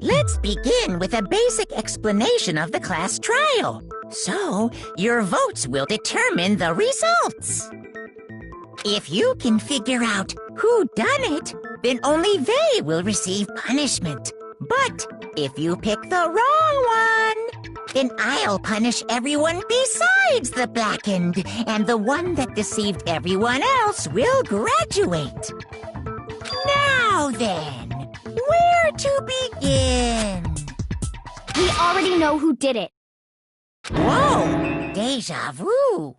Let's begin with a basic explanation of the class trial. So, your votes will determine the results. If you can figure out who done it, then only they will receive punishment. But if you pick the wrong one, then I'll punish everyone besides the blackened, and the one that deceived everyone else will graduate. Now then, where to begin? We already know who did it. Whoa! Deja vu!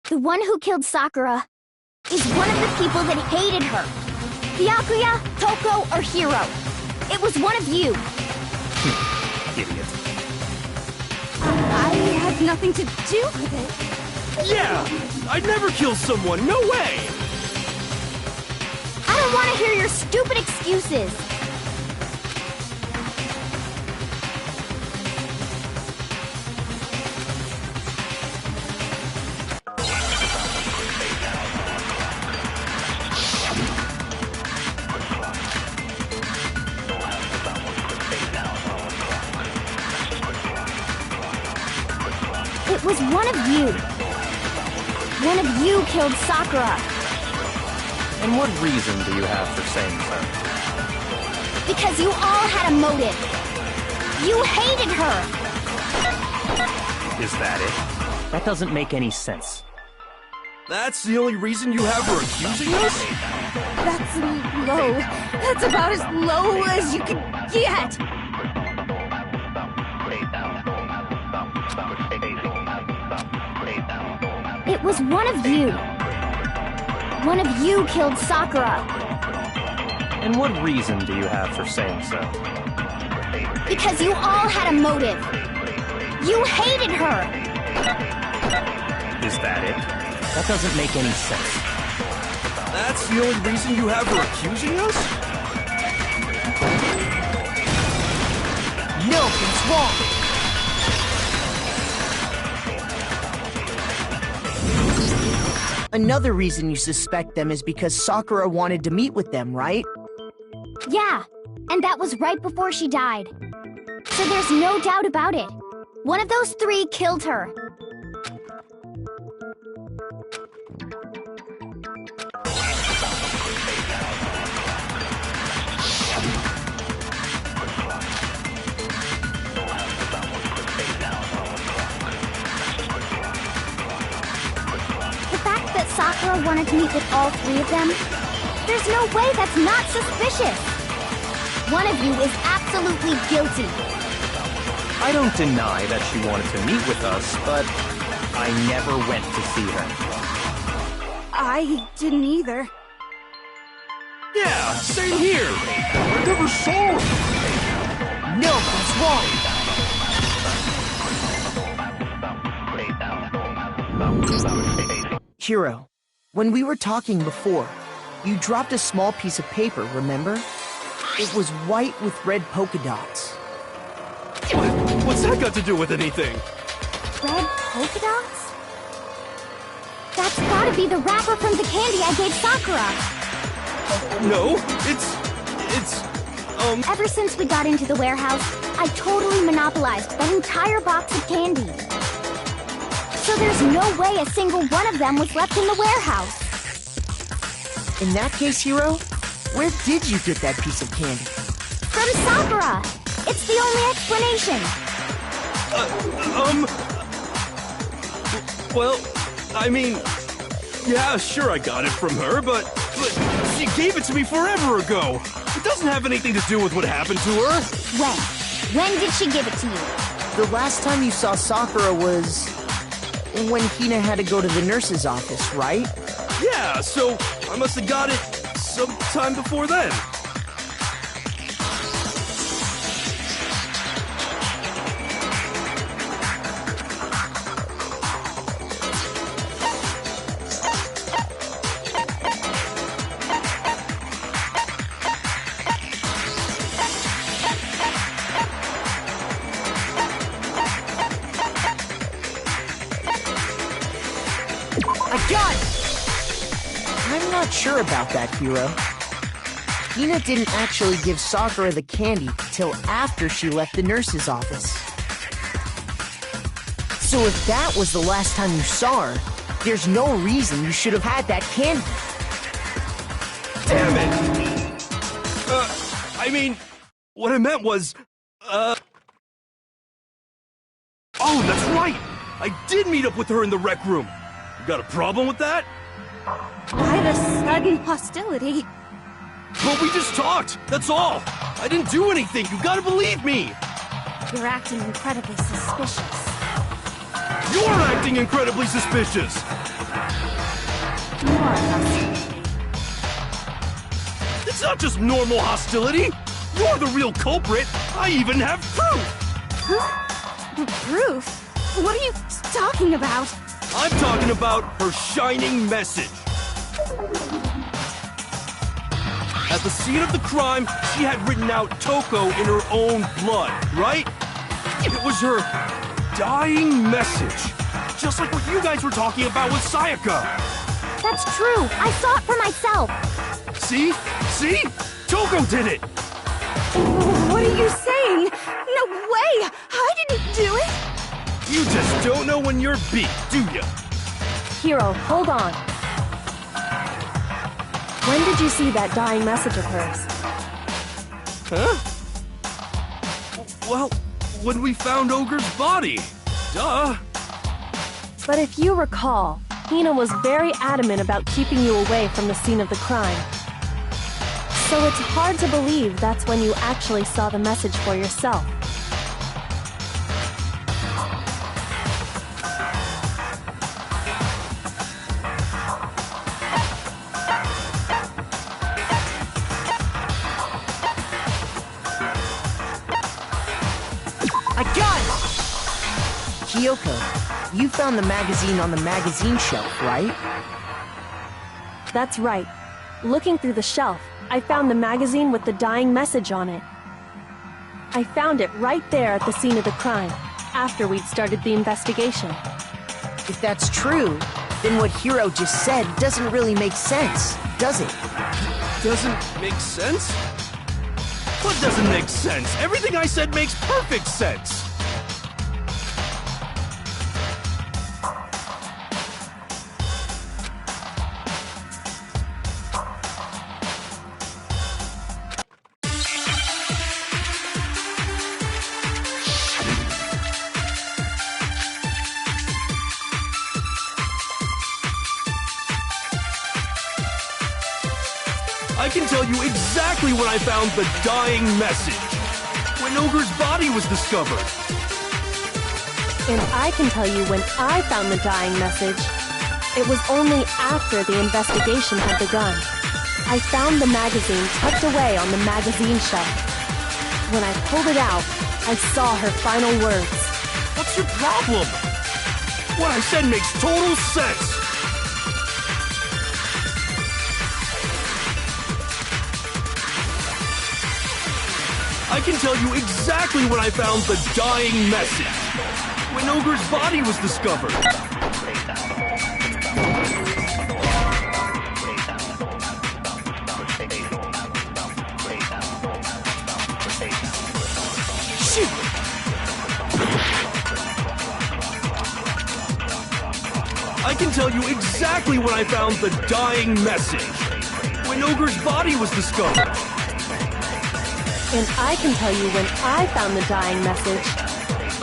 The one who killed Sakura is one of the people that hated her. Byakuya, Toko, or Hiro. It was one of you. Idiot. I had nothing to do with it. Yeah! I'd never kill someone, no way! I don't want to hear your stupid excuses. It was one of you. One of you killed Sakura. And what reason do you have for saying so? Because you all had a motive. You hated her. Is that it? That doesn't make any sense. That's the only reason you have for accusing us? That's low. That's about as low as you can get. It was one of you. One of you killed Sakura. And what reason do you have for saying so? Because you all had a motive. You hated her. Is that it? That doesn't make any sense. That's the only reason you have for accusing us? Nothing's wrong. Another reason you suspect them is because Sakura wanted to meet with them, right? Yeah, and that was right before she died. So there's no doubt about it. One of those three killed her. Sakura wanted to meet with all three of them? There's no way that's not suspicious! One of you is absolutely guilty. I don't deny that she wanted to meet with us, but I never went to see her. I didn't either. Yeah, same here! I never saw her! Nothing's wrong! Hiro, when we were talking before, you dropped a small piece of paper, remember? It was white with red polka dots. What's that got to do with anything? Red polka dots? That's gotta be the wrapper from the candy I gave Sakura. No, it's... Ever since we got into the warehouse, I totally monopolized that entire box of candy. So there's no way a single one of them was left in the warehouse. In that case, Hiro, where did you get that piece of candy? From Sakura! It's the only explanation. Well, I mean, yeah, sure I got it from her, but she gave it to me forever ago. It doesn't have anything to do with what happened to her. When? When did she give it to you? The last time you saw Sakura was when Hina had to go to the nurse's office, right? Yeah, so I must have got it sometime before then. I'm not sure about that, Hiro. Hina didn't actually give Sakura the candy till after she left the nurse's office. So if that was the last time you saw her, there's no reason you should have had that candy. Damn it! I mean, what I meant was, Oh, that's right! I did meet up with her in the rec room. You got a problem with that? Why the sudden hostility? Well, we just talked, that's all. I didn't do anything, you gotta believe me. You're acting incredibly suspicious. You're acting incredibly suspicious. You are hostility. It's not just normal hostility. You're the real culprit. I even have proof. Huh? Proof? What are you talking about? I'm talking about her shining message. At the scene of the crime, she had written out Toko in her own blood, right? It was her dying message. Just like what you guys were talking about with Sayaka. That's true. I saw it for myself. See? See? Toko did it! What are you saying? No way! I didn't do it! You just don't know when you're beat, do you? Hiro, hold on. When did you see that dying message of hers? Huh? Well, when we found Ogre's body. Duh. But if you recall, Hina was very adamant about keeping you away from the scene of the crime. So it's hard to believe that's when you actually saw the message for yourself. I got it! Kyoko, you found the magazine on the magazine shelf, right? That's right. Looking through the shelf, I found the magazine with the dying message on it. I found it right there at the scene of the crime, after we'd started the investigation. If that's true, then what Hiro just said doesn't really make sense, does it? Doesn't make sense? What doesn't make sense? Everything I said makes perfect sense! I can tell you exactly when I found the dying message. When Ogre's body was discovered. And I can tell you when I found the dying message. It was only after the investigation had begun. I found the magazine tucked away on the magazine shelf. When I pulled it out, I saw her final words. What's your problem? What I said makes total sense. I can tell you exactly when I found the dying message. When Ogre's body was discovered. Shoot! I can tell you exactly when I found the dying message. When Ogre's body was discovered. And I can tell you when I found the dying message.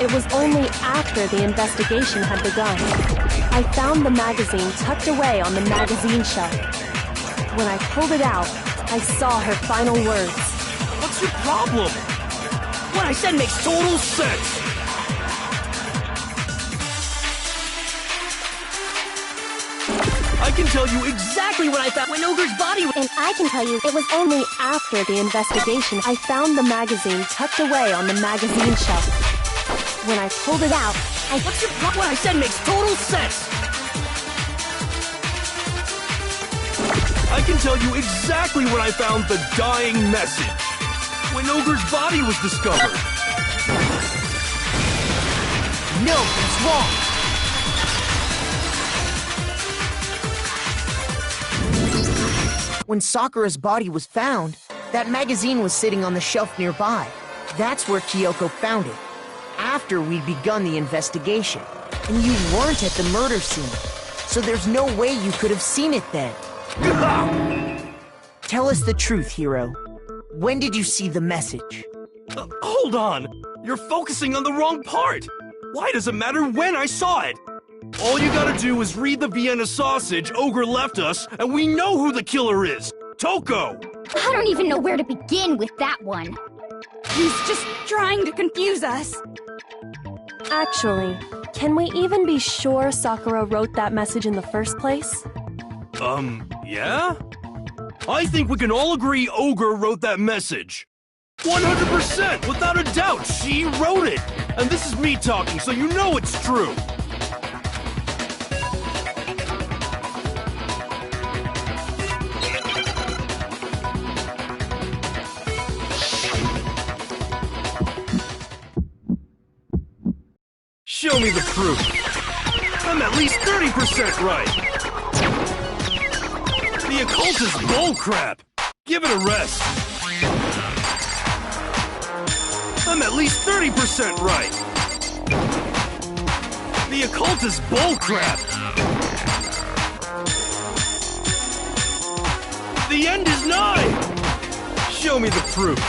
It was only after the investigation had begun. I found the magazine tucked away on the magazine shelf. When I pulled it out, I saw her final words. What's your problem? What I said makes total sense! I can tell you exactly what I found when Ogre's body was— And I can tell you, it was only after the investigation I found the magazine tucked away on the magazine shelf. When I pulled it out, What's your problem? What I said makes total sense! I can tell you exactly when I found the dying message. When Ogre's body was discovered. No, he's wrong. When Sakura's body was found, that magazine was sitting on the shelf nearby. That's where Kyoko found it, after we'd begun the investigation. And you weren't at the murder scene, so there's no way you could have seen it then. Tell us the truth, Hiro. When did you see the message? Hold on! You're focusing on the wrong part! Why does it matter when I saw it? All you gotta do is read the Vienna sausage Ogre left us, and we know who the killer is! Toko! I don't even know where to begin with that one. He's just trying to confuse us. actually, can we even be sure Sakura wrote that message in the first place? Yeah? I think we can all agree Ogre wrote that message. 100%, without a doubt, she wrote it! And this is me talking, so you know it's true! Show me the proof. I'm at least 30% right. The occult is bullcrap. Give it a rest. I'm at least 30% right. The occult is bullcrap. The end is nigh. Show me the proof.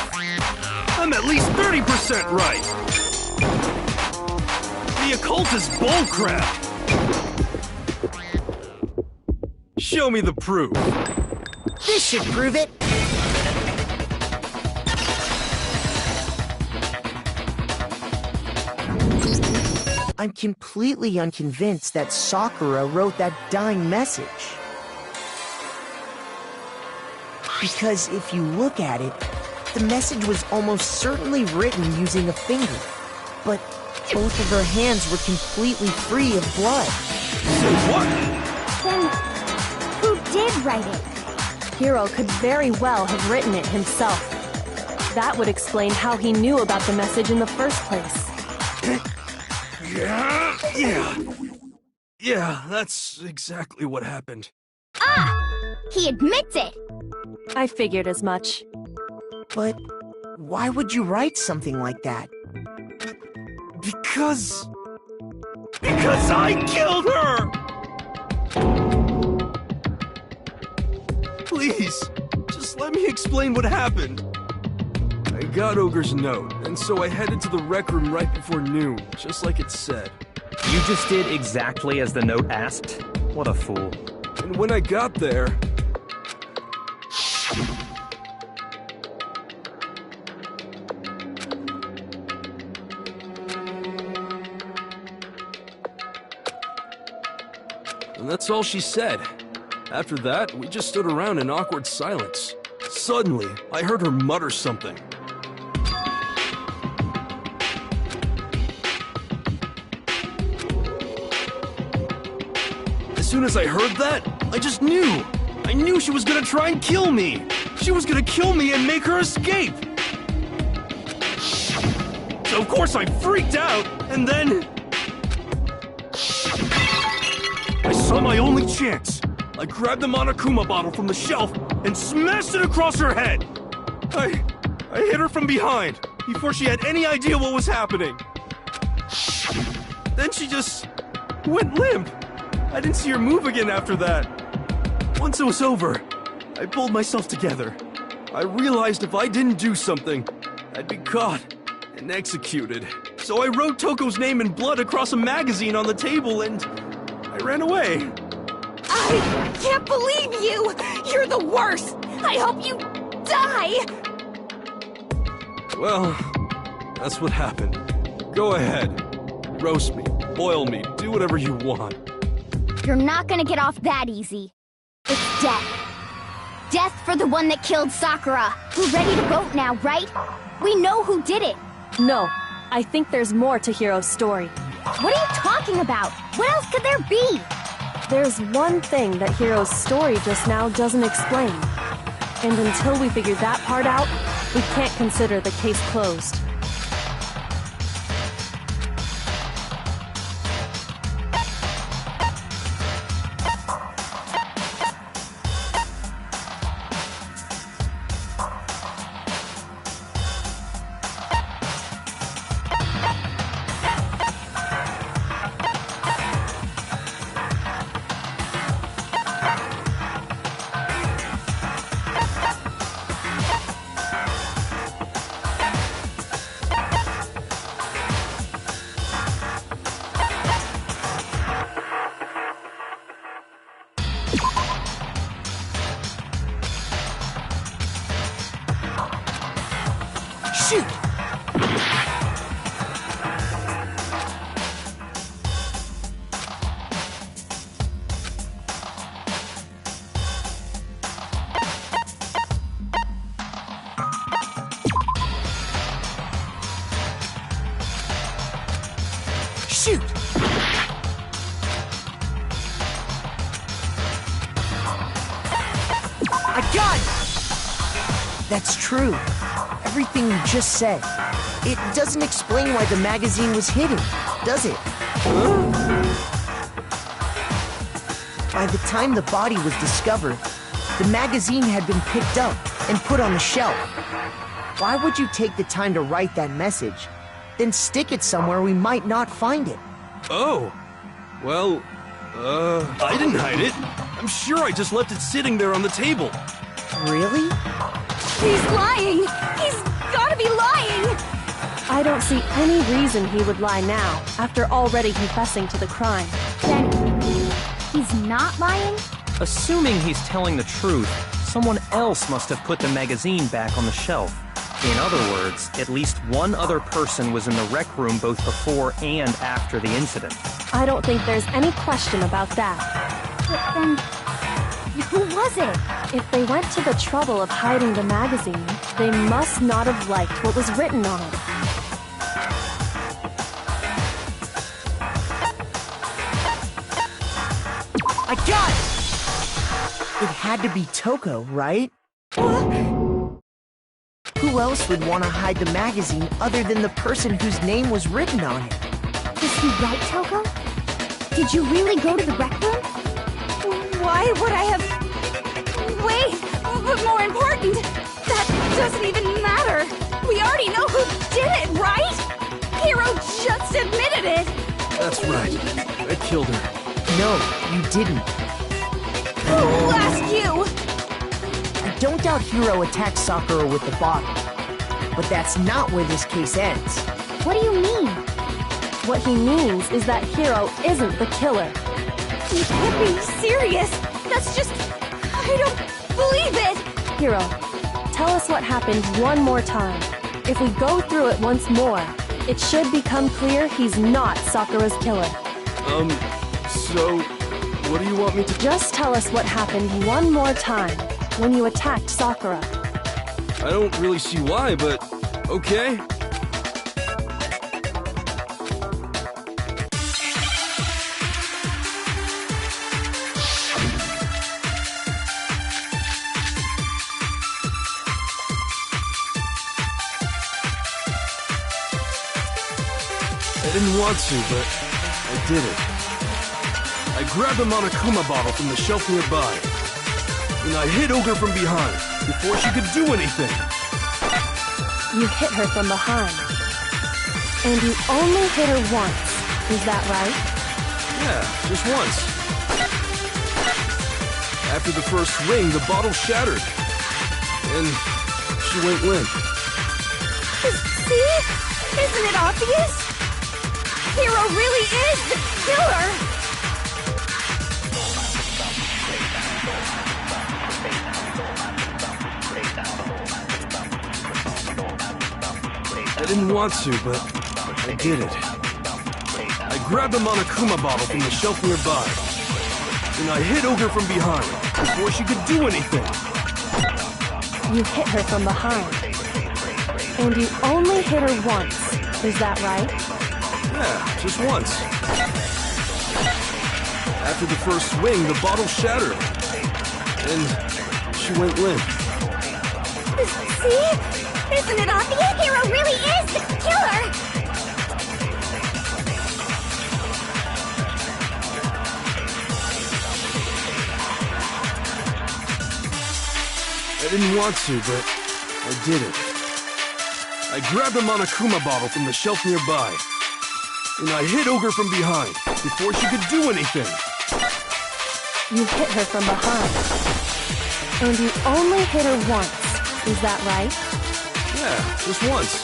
I'm at least 30% right. The occult is bullcrap! Show me the proof. This should prove it! I'm completely unconvinced that Sakura wrote that dying message. Because if you look at it, the message was almost certainly written using a finger. But both of her hands were completely free of blood. Say what? Then, who did write it? Hiro could very well have written it himself. That would explain how he knew about the message in the first place. Yeah, that's exactly what happened. Ah! He admits it! I figured as much. But why would you write something like that? Because I killed her! Please, just let me explain what happened. I got Ogre's note, and so I headed to the rec room right before noon, just like it said. You just did exactly as the note asked? What a fool. And when I got there... And that's all she said. After that, we just stood around in awkward silence. Suddenly, I heard her mutter something. As soon as I heard that, I just knew. I knew she was gonna try and kill me. She was gonna kill me and make her escape. So of course I freaked out, and then... I saw my only chance. I grabbed the Monokuma bottle from the shelf and smashed it across her head. I hit her from behind before she had any idea what was happening. Then she just went limp. I didn't see her move again after that. Once it was over, I pulled myself together. I realized if I didn't do something, I'd be caught and executed. So I wrote Toko's name in blood across a magazine on the table and I ran away. I can't believe you! You're the worst! I hope you die! Well, that's what happened. Go ahead. Roast me, boil me, do whatever you want. You're not gonna get off that easy. It's death. Death for the one that killed Sakura. We're ready to vote now, right? We know who did it. No, I think there's more to Hiro's story. What are you talking about? What else could there be? There's one thing that Hiro's story just now doesn't explain. And until we figure that part out, we can't consider the case closed. Shoot! Shoot! I got it! That's true. Everything you just said. It doesn't explain why the magazine was hidden, does it? By the time the body was discovered, the magazine had been picked up and put on the shelf. Why would you take the time to write that message, then stick it somewhere we might not find it? Oh, well, I didn't hide it. I'm sure I just left it sitting there on the table. Really? He's lying! He's gotta be lying! I don't see any reason he would lie now, after already confessing to the crime. Then he's not lying? Assuming he's telling the truth, someone else must have put the magazine back on the shelf. In other words, at least one other person was in the rec room both before and after the incident. I don't think there's any question about that. But then, who was it? If they went to the trouble of hiding the magazine, they must not have liked what was written on it. I got it! It had to be Toko, right? Who else would want to hide the magazine other than the person whose name was written on it? Is he right, Toko? Did you really go to the rec room? Why would I have... Wait, but more important, that doesn't even matter. We already know who did it, right? Hiro just admitted it. That's right. I killed her. No, you didn't. Who asked you? I don't doubt Hiro attacked Sakura with the bottle. But that's not where this case ends. What do you mean? What he means is that Hiro isn't the killer. You can't be serious. That's just... I don't believe it. Hiro, tell us what happened one more time. If we go through it once more, it should become clear he's not Sakura's killer. So, what do you want me to... Just tell us what happened one more time when you attacked Sakura. I don't really see why, but okay. I didn't want to, but I did it. I grabbed a Monokuma bottle from the shelf nearby, and I hit Ogre from behind before she could do anything. You hit her from behind. And you only hit her once, is that right? Yeah, just once. After the first ring, the bottle shattered, and she went limp. See? Isn't it obvious? hero really is the killer! I didn't want to, but I did it. I grabbed a Monokuma bottle from the shelf nearby, and I hit Ogre from behind before she could do anything. You hit her from behind. And you only hit her once, is that right? Yeah, just once. After the first swing, the bottle shattered, and she went limp. See? Isn't it obvious? Hero really is the killer! I didn't want to, but I did it. I grabbed a Monokuma bottle from the shelf nearby, and I hit Ogre from behind before she could do anything. You hit her from behind. And you only hit her once, is that right? Yeah, just once.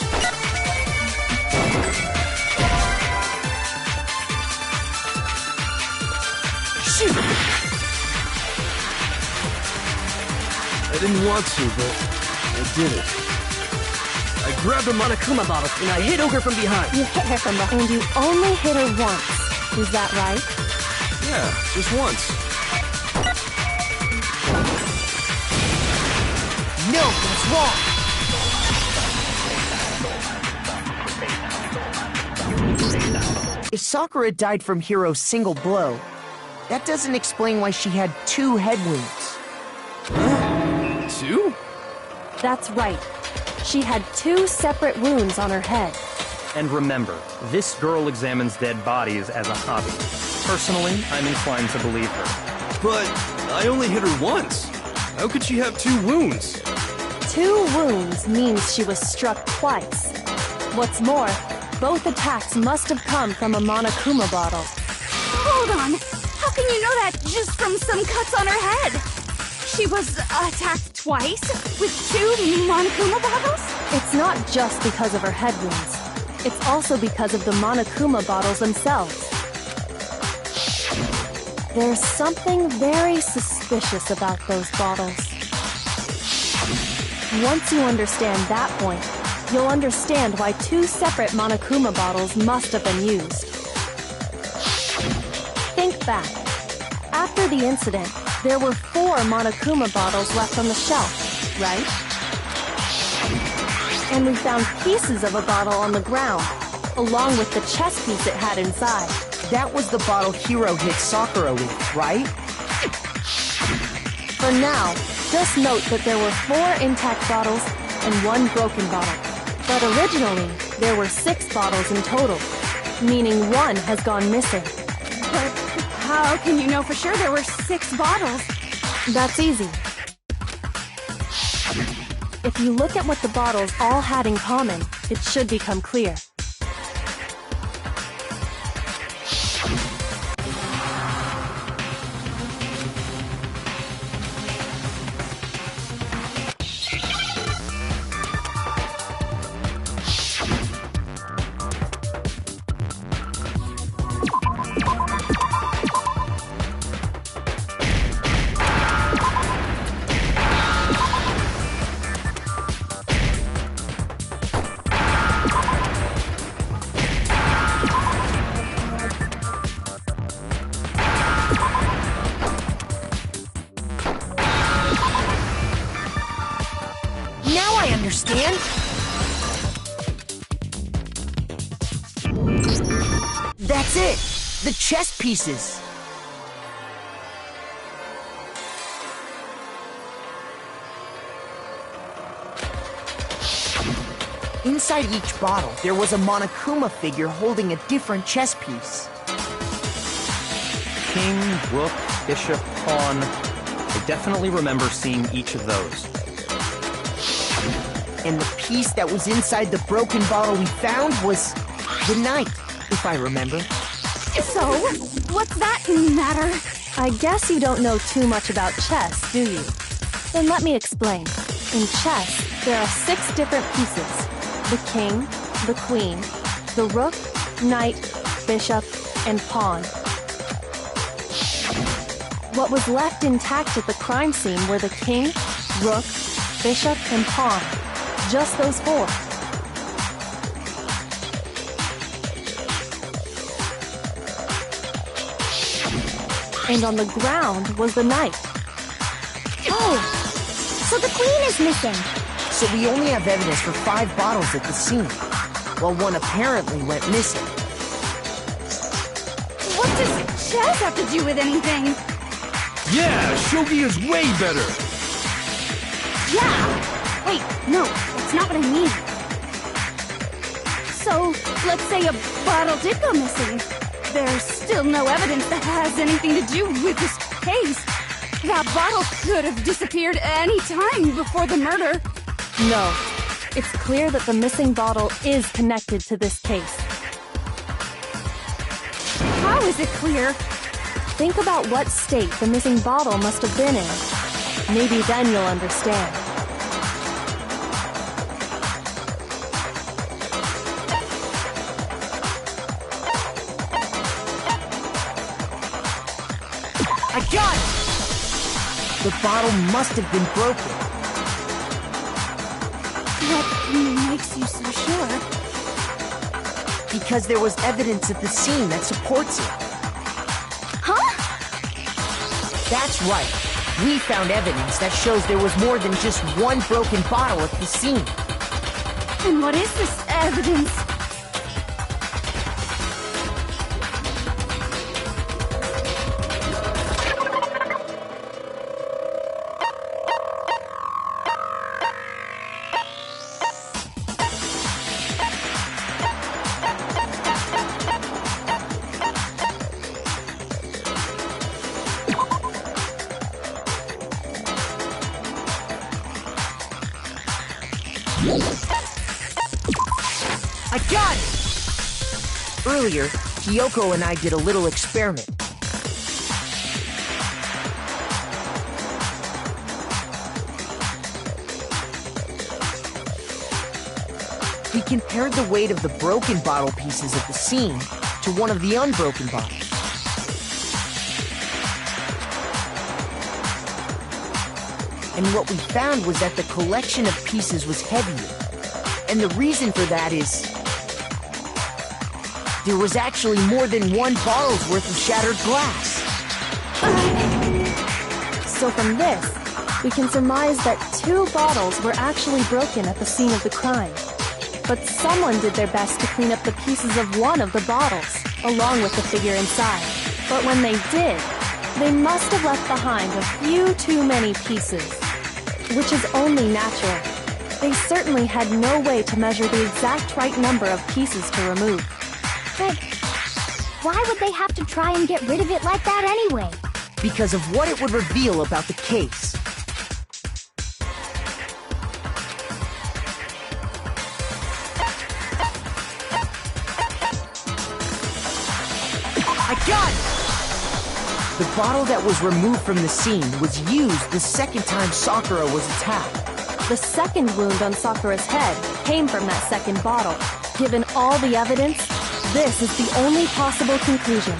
Shoot! I didn't want to, but I did it. I grabbed a Monokuma bottle and I hit Ogre from behind. You hit her from behind. And you only hit her once, is that right? Yeah, just once. No, that's wrong. If Sakura died from Hiro's single blow, that doesn't explain why she had 2 head wounds. Huh? 2? That's right. She had 2 separate wounds on her head. And remember, this girl examines dead bodies as a hobby. Personally, I'm inclined to believe her. But I only hit her once. How could she have 2 wounds? 2 wounds means she was struck twice. What's more, both attacks must have come from a Monokuma bottle. Hold on! How can you know that just from some cuts on her head? She was attacked twice with 2 Monokuma bottles? It's not just because of her head wounds. It's also because of the Monokuma bottles themselves. There's something very suspicious about those bottles. Once you understand that point, you'll understand why 2 separate Monokuma bottles must have been used. Think back. After the incident, there were 4 Monokuma bottles left on the shelf, right? And we found pieces of a bottle on the ground, along with the chess piece it had inside. That was the bottle Hiro hit Sakura with, right? For now, just note that there were 4 intact bottles and 1 broken bottle. But originally, there were 6 bottles in total, meaning 1 has gone missing. But how can you know for sure there were 6 bottles? That's easy. If you look at what the bottles all had in common, it should become clear. Understand? That's it! The chess pieces! Inside each bottle, there was a Monokuma figure holding a different chess piece. King, rook, bishop, pawn. I definitely remember seeing each of those. And the piece that was inside the broken bottle we found was the knight, if I remember. So, what's that matter? I guess you don't know too much about chess, do you? Then let me explain. In chess, there are 6 different pieces. The king, the queen, the rook, knight, bishop, and pawn. What was left intact at the crime scene were the king, rook, bishop, and pawn. Just those four. And on the ground was the knight. Oh, so the queen is missing. So we only have evidence for 5 bottles at the scene, while one apparently went missing. What does chess have to do with anything? Yeah, shogi is way better. Yeah. Wait, no, that's not what I mean. So, let's say a bottle did go missing. There's still no evidence that has anything to do with this case. That bottle could have disappeared any time before the murder. No, it's clear that the missing bottle is connected to this case. How is it clear? Think about what state the missing bottle must have been in. Maybe then you'll understand. I got it! The bottle must have been broken. What makes you so sure? Because there was evidence at the scene that supports it. Huh? That's right. We found evidence that shows there was more than just one broken bottle at the scene. And what is this evidence? I got it! Earlier, Kyoko and I did a little experiment. We compared the weight of the broken bottle pieces at the scene to one of the unbroken bottles. And what we found was that the collection of pieces was heavier. And the reason for that is there was actually more than one bottle's worth of shattered glass. So from this, we can surmise that 2 bottles were actually broken at the scene of the crime. But someone did their best to clean up the pieces of one of the bottles, along with the figure inside. But when they did, they must have left behind a few too many pieces, which is only natural. They certainly had no way to measure the exact right number of pieces to remove. But why would they have to try and get rid of it like that anyway? Because of what it would reveal about the case. I got it! The bottle that was removed from the scene was used the second time Sakura was attacked. The second wound on Sakura's head came from that second bottle. Given all the evidence, this is the only possible conclusion.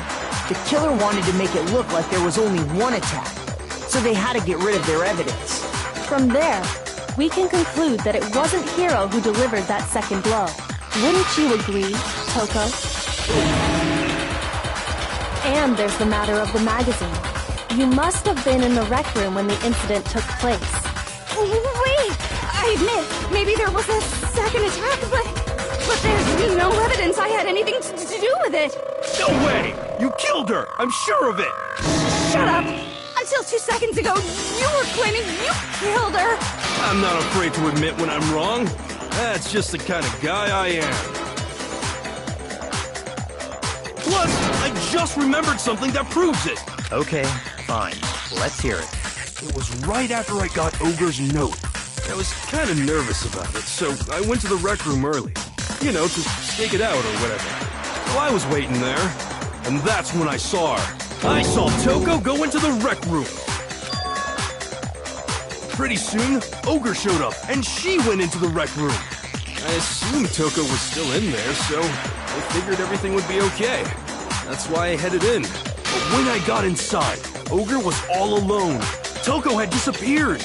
The killer wanted to make it look like there was only one attack, so they had to get rid of their evidence. From there, we can conclude that it wasn't Hiro who delivered that second blow. Wouldn't you agree, Toko? And there's the matter of the magazine. You must have been in the rec room when the incident took place. Wait! I admit, maybe there was a second attack, but there's no evidence I had anything to do with it. No way! You killed her! I'm sure of it! Shut up! Until 2 seconds ago, you were claiming you killed her! I'm not afraid to admit when I'm wrong. That's just the kind of guy I am. Plus, I just remembered something that proves it. Okay, fine. Let's hear it. It was right after I got Ogre's note. I was kind of nervous about it, so I went to the rec room early. You know, to stake it out or whatever. So I was waiting there, and that's when I saw her. I saw Toko go into the rec room. Pretty soon, Ogre showed up, and she went into the rec room. I assumed Toko was still in there, so I figured everything would be okay. That's why I headed in. But when I got inside, Ogre was all alone. Toko had disappeared.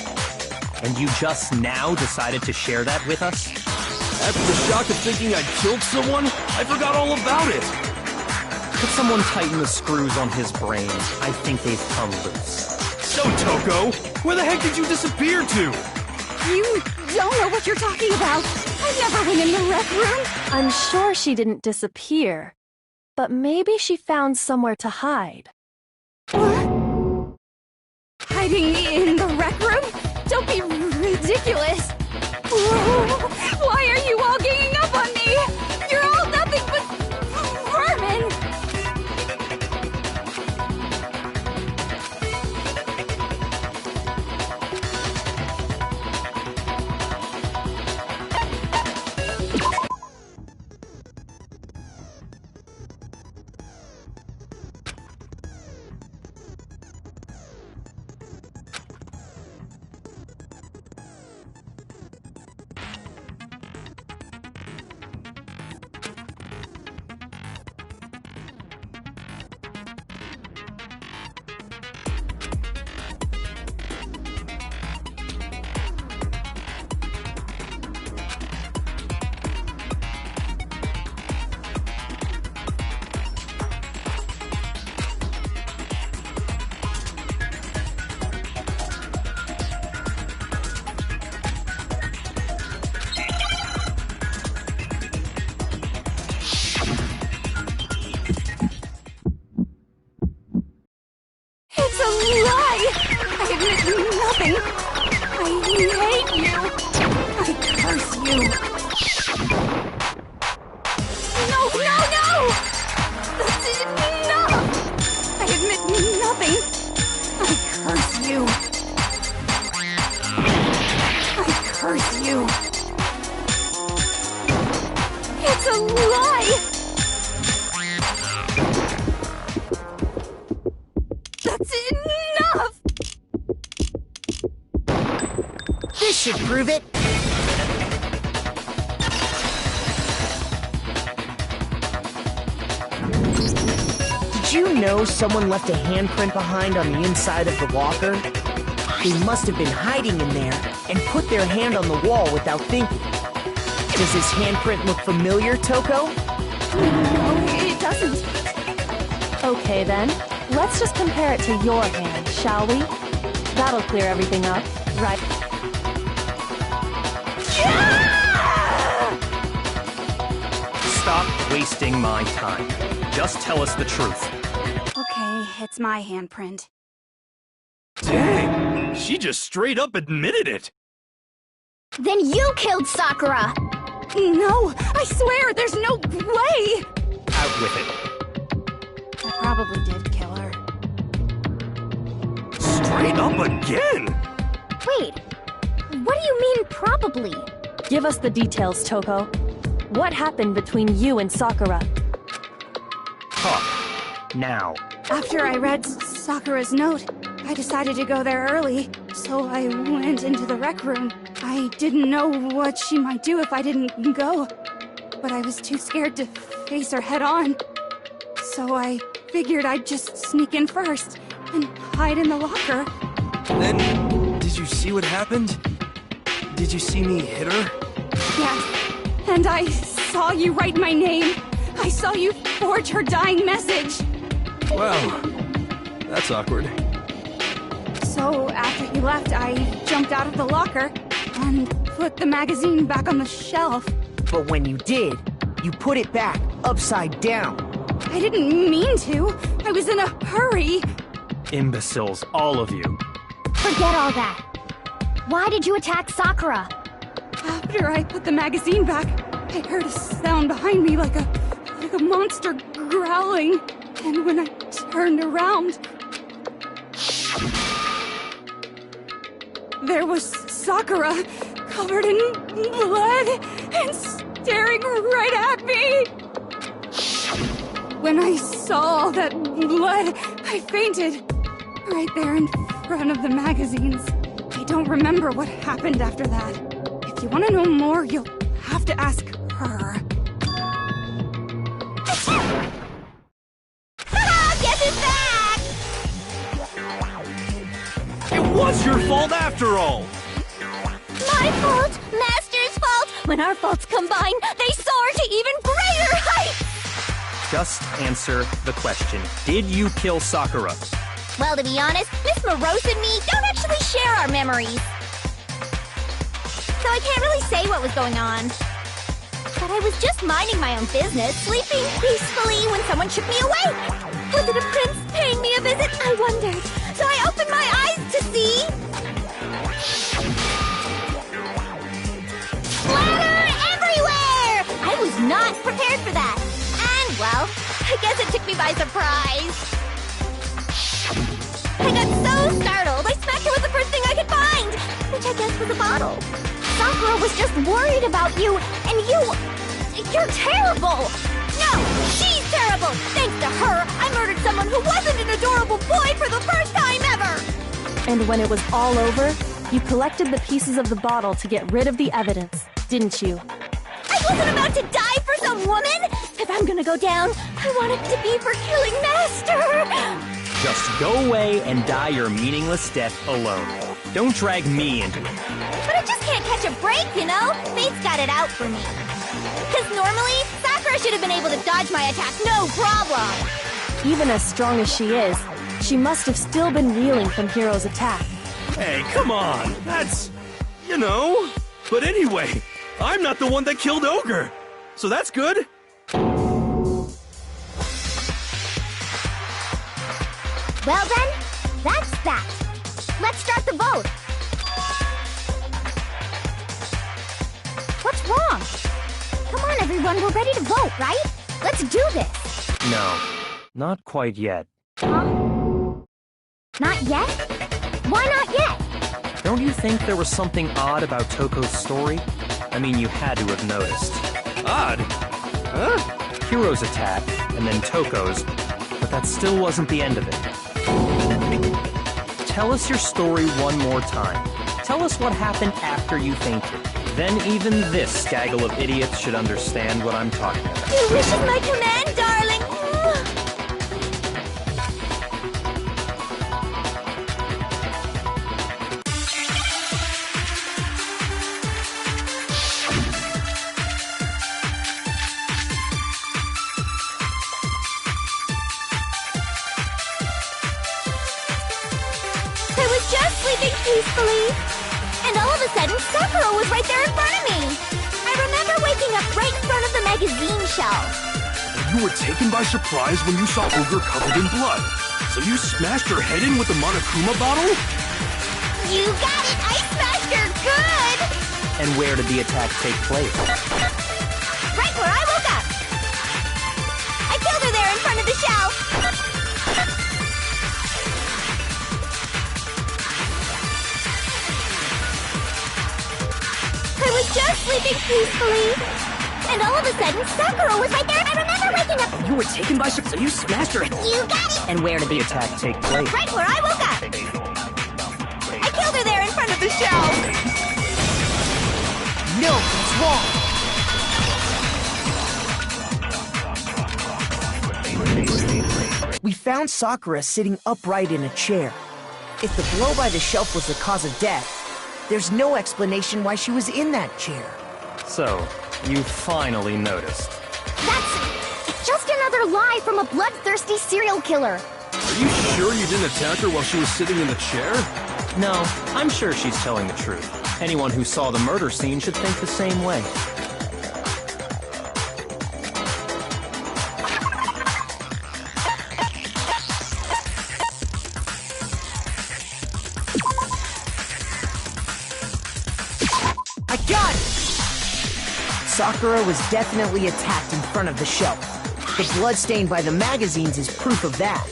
And you just now decided to share that with us? After the shock of thinking I'd killed someone, I forgot all about it. Could someone tighten the screws on his brain? I think they've come loose. So, Toko, where the heck did you disappear to? You don't know what you're talking about. I never went in the rec room. I'm sure she didn't disappear, but maybe she found somewhere to hide. What? Hiding in the rec room? Don't be ridiculous. Whoa. Why are you all ganging up on me? You're all nothing but vermin. It's a lie! I admit nothing. I hate you. I curse you. No, no, no! That's enough! I admit nothing. I curse you. I curse you. It's a lie! That's enough! This should prove it. Did you know someone left a handprint behind on the inside of the locker? They must have been hiding in there and put their hand on the wall without thinking. Does this handprint look familiar, Toko? No, it doesn't. Okay then, let's just compare it to your hand, shall we? That'll clear everything up, right? Stop wasting my time. Just tell us the truth. Okay, it's my handprint. Dang, she just straight up admitted it. Then you killed Sakura! No, I swear, there's no way! Out with it. I probably did kill her. Straight up again? Wait, what do you mean probably? Give us the details, Toko. What happened between you and Sakura? Talk. Now. After I read Sakura's note, I decided to go there early, so I went into the rec room. I didn't know what she might do if I didn't go, but I was too scared to face her head on. So I figured I'd just sneak in first and hide in the locker. Then, did you see what happened? Did you see me hit her? Yes, and I saw you write my name. I saw you forge her dying message. Wow, that's awkward. So after you left, I jumped out of the locker and put the magazine back on the shelf. But when you did, you put it back upside down. I didn't mean to. I was in a hurry. Imbeciles, all of you. Forget all that. Why did you attack Sakura? After I put the magazine back, I heard a sound behind me like a monster growling. And when I turned around, there was Sakura, covered in blood and staring right at me. When I saw all that blood, I fainted right there in front of the magazines. I don't remember what happened after that. If you want to know more, you'll have to ask her. Haha, guess who's back? It was your fault after all! My fault, Master's fault. When our faults combine, they soar to even greater heights. Just answer the question. Did you kill Sakura? Well, to be honest, Miss Morose and me don't actually share our memories. So I can't really say what was going on. But I was just minding my own business, sleeping peacefully when someone shook me awake. Was it a prince paying me a visit? I wondered. So I opened my eyes to see... splatter everywhere! I was not prepared for that. And, well, I guess it took me by surprise. I got so startled, I smacked her with the first thing I could find, which I guess was a bottle. Sakura was just worried about you, and you're terrible! No, she's terrible! Thanks to her, I murdered someone who wasn't an adorable boy for the first time ever! And when it was all over, you collected the pieces of the bottle to get rid of the evidence, didn't you? I wasn't about to die for some woman! If I'm gonna go down, I want it to be for killing Master! Just go away and die your meaningless death alone. Don't drag me into it. But I just can't catch a break, you know? Fate's got it out for me. Because normally, Sakura should have been able to dodge my attack, no problem! Even as strong as she is, she must have still been reeling from Hiro's attack. Hey, come on! That's... you know... But anyway, I'm not the one that killed Ogre! So that's good! Well then, that's that. Let's start the vote. What's wrong? Come on, everyone, we're ready to vote, right? Let's do this. No, not quite yet. Huh? Not yet? Why not yet? Don't you think there was something odd about Toko's story? I mean, you had to have noticed. Odd? Huh? Hiro's attack, and then Toko's, but that still wasn't the end of it. Tell us your story one more time. Tell us what happened after you fainted. Then even this gaggle of idiots should understand what I'm talking about. Your wish is my command, darling. I was just sleeping peacefully, and all of a sudden, Sakura was right there in front of me. I remember waking up right in front of the magazine shelf. You were taken by surprise when you saw Ogre covered in blood. So you smashed her head in with the Monokuma bottle? You got it! I smashed her good! And where did the attack take place? Right where I woke up. I killed her there in front of the shelf. I was just sleeping peacefully, and all of a sudden, Sakura was right there. I remember waking up. You were taken by surprise, so you smashed her. You got it! And where did the attack take place? Right where I woke up. I killed her there in front of the shelf. No, it's wrong. We found Sakura sitting upright in a chair. If the blow by the shelf was the cause of death, there's no explanation why she was in that chair. So, you finally noticed. It's just another lie from a bloodthirsty serial killer. Are you sure you didn't attack her while she was sitting in the chair? No, I'm sure she's telling the truth. Anyone who saw the murder scene should think the same way. I got it! Sakura was definitely attacked in front of the shelf. The blood stain by the magazines is proof of that.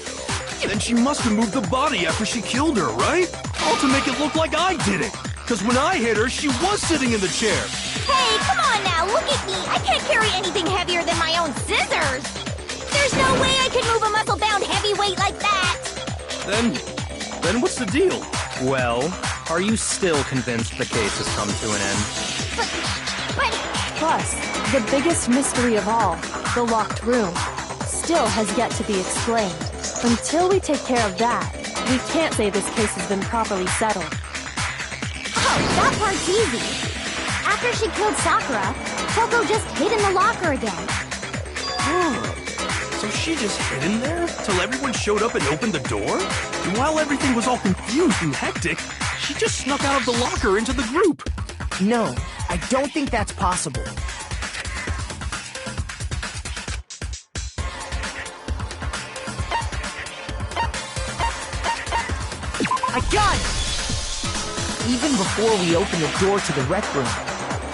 Then she must have moved the body after she killed her, right? All to make it look like I did it. Because when I hit her, she was sitting in the chair. Hey, come on now, look at me. I can't carry anything heavier than my own scissors. There's no way I can move a muscle-bound heavyweight like that. Then what's the deal? Well, are you still convinced the case has come to an end? But... Plus, the biggest mystery of all, the locked room. still has yet to be explained. Until we take care of that, we can't say this case has been properly settled. Oh, that part's easy. After she killed Sakura, Toko just hid in the locker again. So she just hid in there till everyone showed up and opened the door? And while everything was all confused and hectic, she just snuck out of the locker into the group. No, I don't think that's possible. I got it! Even before we open the door to the rec room,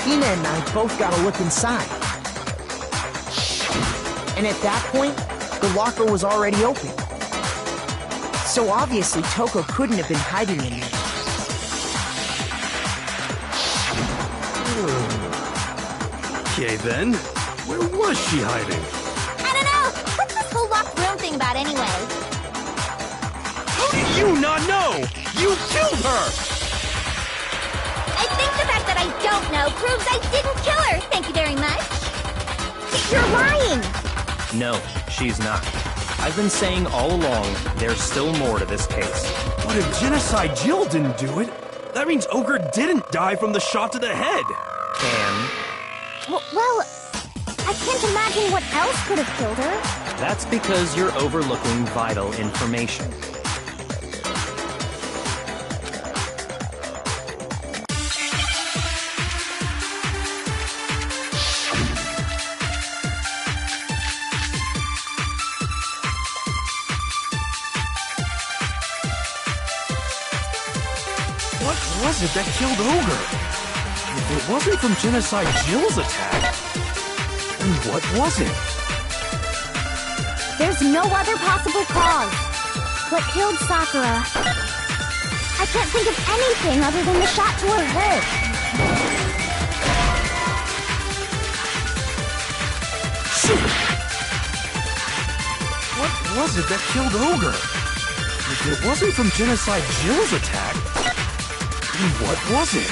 Hina and I both got a look inside. And at that point, the locker was already open. So obviously Toko couldn't have been hiding in there. Okay then, where was she hiding? I don't know! What's this whole locked room thing about anyway? How did you not know? You killed her! I think the fact that I don't know proves I didn't kill her! Thank you very much! You're lying! No, she's not. I've been saying all along, there's still more to this case. But if Genocide Jill didn't do it, that means Ogre didn't die from the shot to the head. And Well, I can't imagine what else could have killed her. that's because you're overlooking vital information. What was it that killed Ogre? If it wasn't from Genocide Jill's attack, then what was it? There's no other possible cause. What killed Sakura? I can't think of anything other than the shot to her head. Shoot! What was it that killed Ogre? If it wasn't from Genocide Jill's attack, then what was it?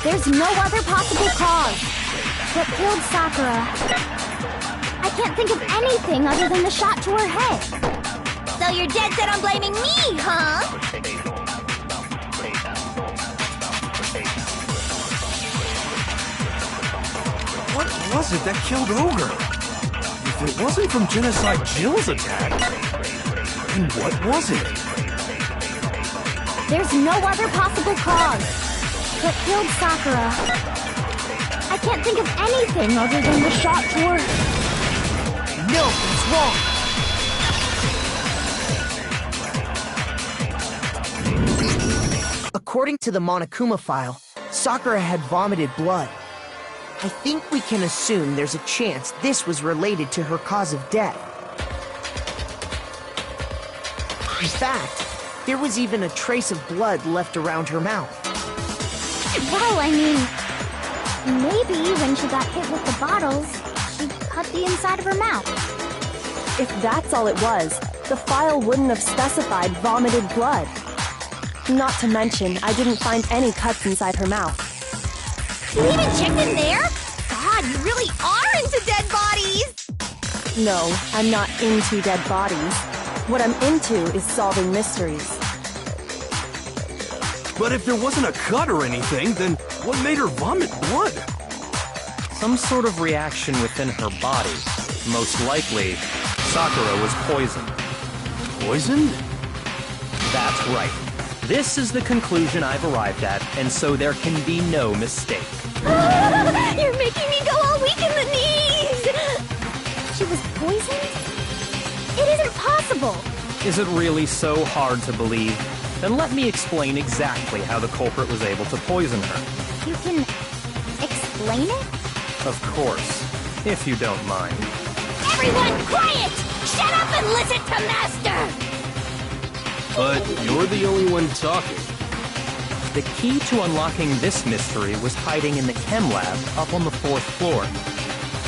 There's no other possible cause. What killed Sakura? I can't think of anything other than the shot to her head. So you're dead set on blaming me, huh? What was it that killed Ogre? If it wasn't from Genocide Jill's attack, then what was it? There's no other possible cause. What killed Sakura? I can't think of anything other than the shot to her. No, it's wrong. According to the Monokuma file, Sakura had vomited blood. I think we can assume there's a chance this was related to her cause of death. In fact, there was even a trace of blood left around her mouth. Well, I mean, maybe when she got hit with the bottles, she cut the inside of her mouth. If that's all it was, the file wouldn't have specified vomited blood. Not to mention, I didn't find any cuts inside her mouth. You even checked in there? God, you really are into dead bodies! No, I'm not into dead bodies. What I'm into is solving mysteries. But if there wasn't a cut or anything, then what made her vomit blood? Some sort of reaction within her body. Most likely, Sakura was poisoned. Poisoned? That's right. This is the conclusion I've arrived at, and so there can be no mistake. You're making me go all weak in the knees! She was poisoned? It isn't possible! Is it really so hard to believe? Then let me explain exactly how the culprit was able to poison her. You can explain it? Of course, if you don't mind. Everyone quiet! Shut up and listen to Master! But you're the only one talking. The key to unlocking this mystery was hiding in the chem lab up on the 4th floor.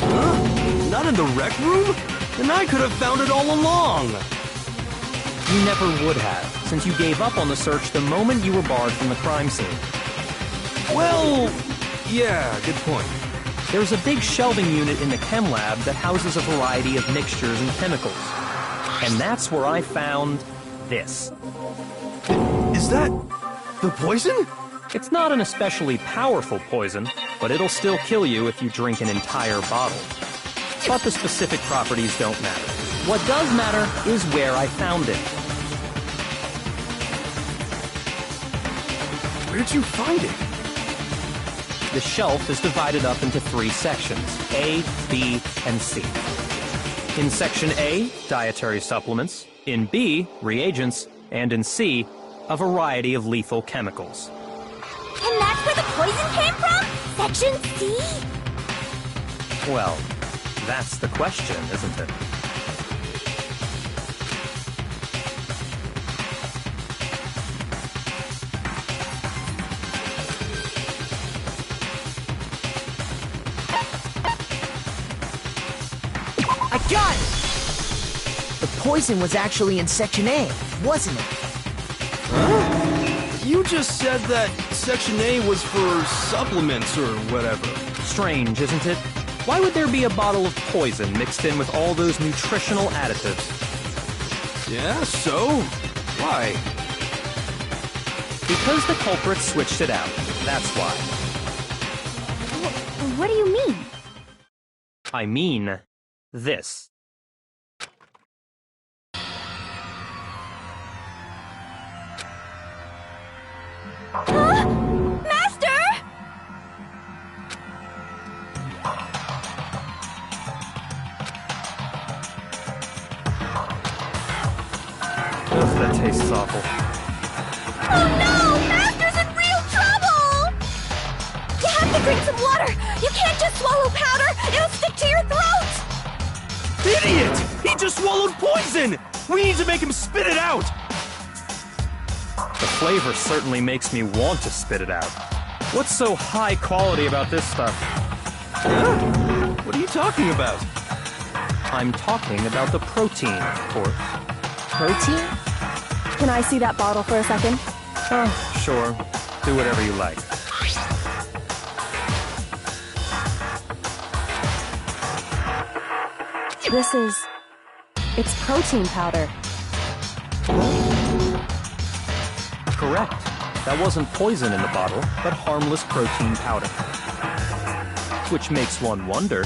Huh? Not in the rec room? Then I could have found it all along. You never would have, since you gave up on the search the moment you were barred from the crime scene. Well, yeah, good point. There's a big shelving unit in the chem lab that houses a variety of mixtures and chemicals. And that's where I found this. Is that the poison? It's not an especially powerful poison, but it'll still kill you if you drink an entire bottle. But the specific properties don't matter. What does matter is where I found it. Where'd you find it? The shelf is divided up into 3 sections, A, B, and C. In Section A, dietary supplements. In B, reagents. And in C, a variety of lethal chemicals. And that's where the poison came from? Section C? Well, that's the question, isn't it? I got it! The poison was actually in Section A, wasn't it? Huh? You just said that Section A was for supplements or whatever. Strange, isn't it? Why would there be a bottle of poison mixed in with all those nutritional additives? Yeah, so? Why? Because the culprits switched it out. That's why. What do you mean? I mean this. Huh? Master! Ugh, that tastes awful. Oh no! Master's in real trouble! You have to drink some water! You can't just swallow powder! It'll stick to your throat! Idiot! He just swallowed poison! We need to make him spit it out! The flavor certainly makes me want to spit it out. What's so high quality about this stuff? Huh? What are you talking about? I'm talking about the protein, of course. Protein? Can I see that bottle for a second? Oh, sure. Do whatever you like. It's protein powder. Correct. That wasn't poison in the bottle, but harmless protein powder. Which makes one wonder,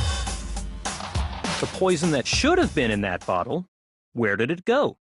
the poison that should have been in that bottle, where did it go?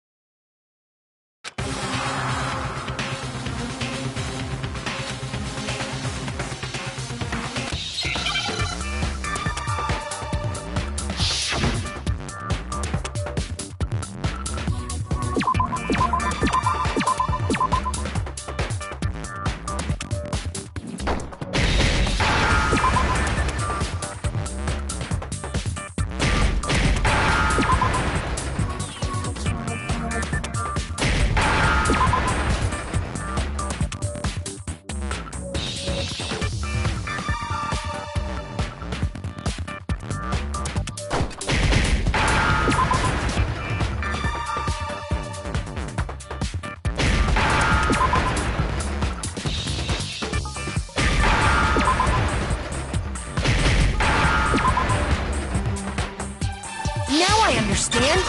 Now I understand.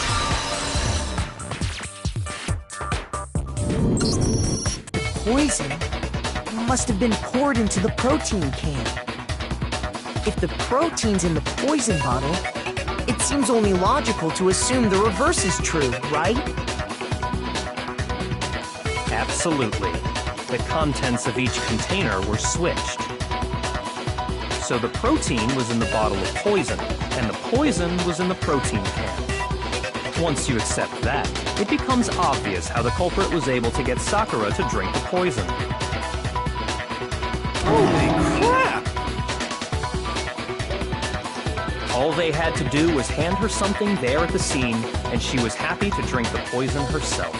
Poison must have been poured into the protein can. If the protein's in the poison bottle, it seems only logical to assume the reverse is true, right? Absolutely. The contents of each container were switched. So the protein was in the bottle of poison, and the poison was in the protein can. Once you accept that, it becomes obvious how the culprit was able to get Sakura to drink the poison. Holy crap! All they had to do was hand her something there at the scene, and she was happy to drink the poison herself.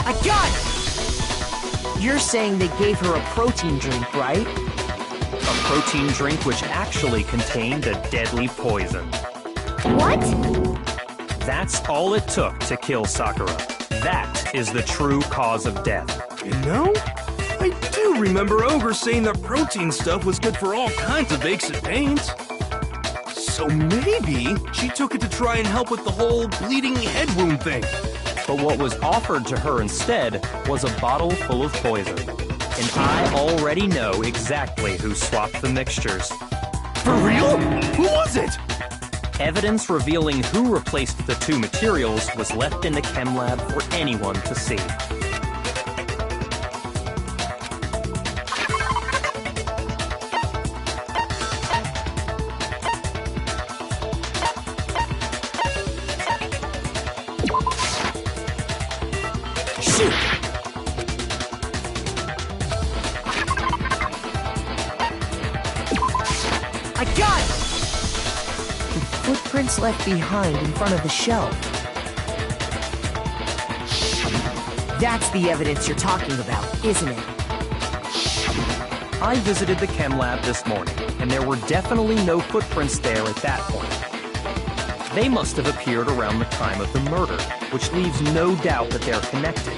I got it! You're saying they gave her a protein drink, right? A protein drink which actually contained a deadly poison. What? That's all it took to kill Sakura. That is the true cause of death. You know, I do remember Ogre saying that protein stuff was good for all kinds of aches and pains. So maybe she took it to try and help with the whole bleeding head wound thing. But what was offered to her instead was a bottle full of poison. And I already know exactly who swapped the mixtures. For real? Who was it? Evidence revealing who replaced the two materials was left in the chem lab for anyone to see. Shoot! I got it! The footprints left behind in front of the shelf. That's the evidence you're talking about, isn't it? I visited the chem lab this morning, and there were definitely no footprints there at that point. They must have appeared around the time of the murder, which leaves no doubt that they're connected.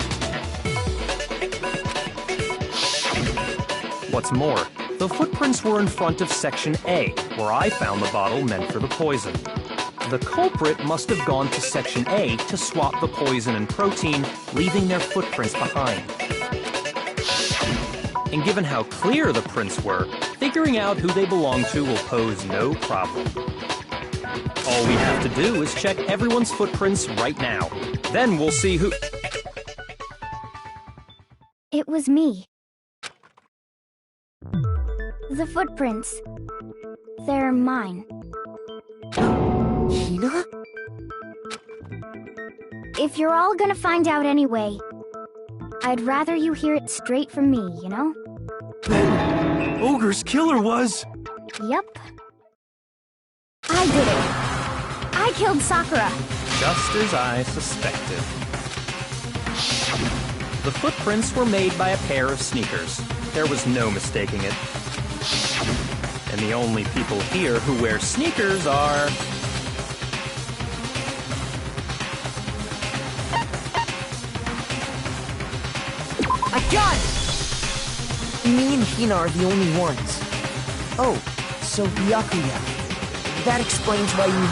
What's more, the footprints were in front of Section A, where I found the bottle meant for the poison. The culprit must have gone to Section A to swap the poison and protein, leaving their footprints behind. And given how clear the prints were, figuring out who they belong to will pose no problem. All we have to do is check everyone's footprints right now. Then we'll see who... It was me. The footprints. They're mine. Hina? If you're all gonna find out anyway, I'd rather you hear it straight from me, you know? Then Ogre's killer was... Yep. I did it. I killed Sakura. Just as I suspected. The footprints were made by a pair of sneakers. There was no mistaking it. And the only people here who wear sneakers are... I got it! Me and Hina are the only ones. Oh, so Byakuya. That explains why you...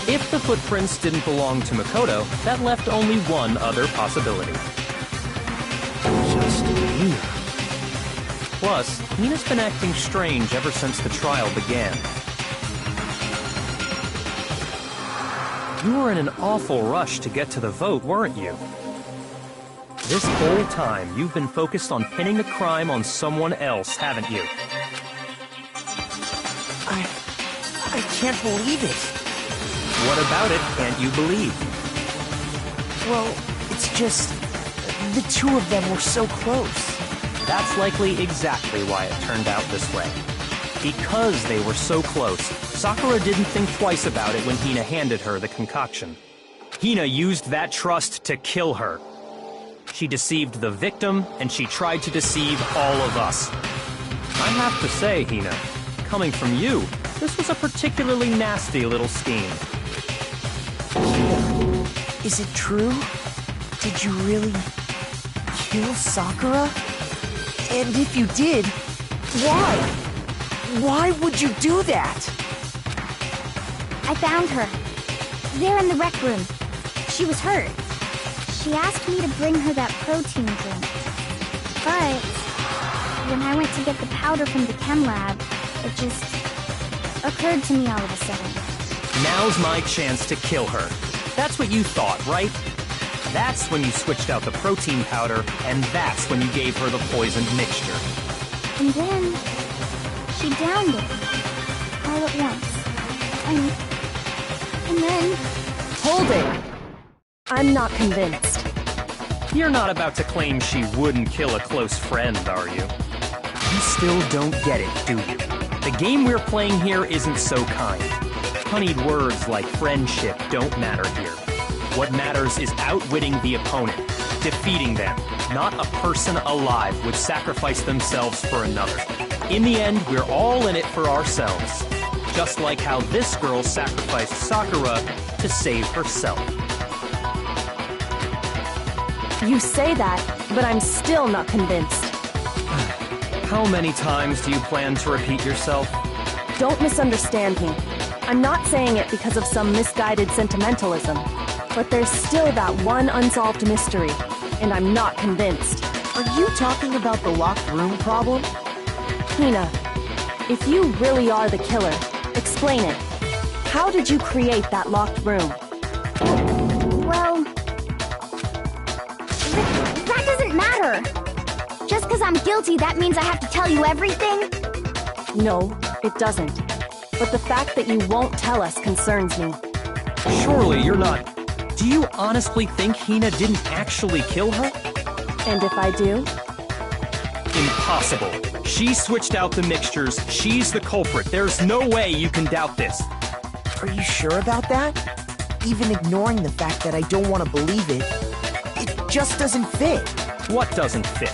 If the footprints didn't belong to Makoto, that left only one other possibility. Just Hina. Plus, Hina's been acting strange ever since the trial began. You were in an awful rush to get to the vote, weren't you? This whole time, you've been focused on pinning the crime on someone else, haven't you? I can't believe it. What about it can't you believe? Well, it's just... the two of them were so close. That's likely exactly why it turned out this way. Because they were so close, Sakura didn't think twice about it when Hina handed her the concoction. Hina used that trust to kill her. She deceived the victim, and she tried to deceive all of us. I have to say, Hina, coming from you, this was a particularly nasty little scheme. Is it true? Did you really kill Sakura? And if you did, why? Why would you do that? I found her. There in the rec room. She was hurt. She asked me to bring her that protein drink. But when I went to get the powder from the chem lab, it just occurred to me all of a sudden. Now's my chance to kill her. That's what you thought, right? That's when you switched out the protein powder, and that's when you gave her the poisoned mixture. And then she downed it all at once. And then... Hold it! I'm not convinced. You're not about to claim she wouldn't kill a close friend, are you? You still don't get it, do you? The game we're playing here isn't so kind. Honeyed words like friendship don't matter here. What matters is outwitting the opponent, defeating them. Not a person alive would sacrifice themselves for another. In the end, we're all in it for ourselves. Just like how this girl sacrificed Sakura to save herself. You say that, but I'm still not convinced. How many times do you plan to repeat yourself? Don't misunderstand me. I'm not saying it because of some misguided sentimentalism. But there's still that one unsolved mystery, and I'm not convinced. Are you talking about the locked room problem? Hina, if you really are the killer, explain it. How did you create that locked room? Well... that doesn't matter! Just because I'm guilty, that means I have to tell you everything? No, it doesn't. But the fact that you won't tell us concerns me. Surely you're not... Do you honestly think Hina didn't actually kill her? And if I do? Impossible. She switched out the mixtures. She's the culprit. There's no way you can doubt this. Are you sure about that? Even ignoring the fact that I don't want to believe it, it just doesn't fit. What doesn't fit?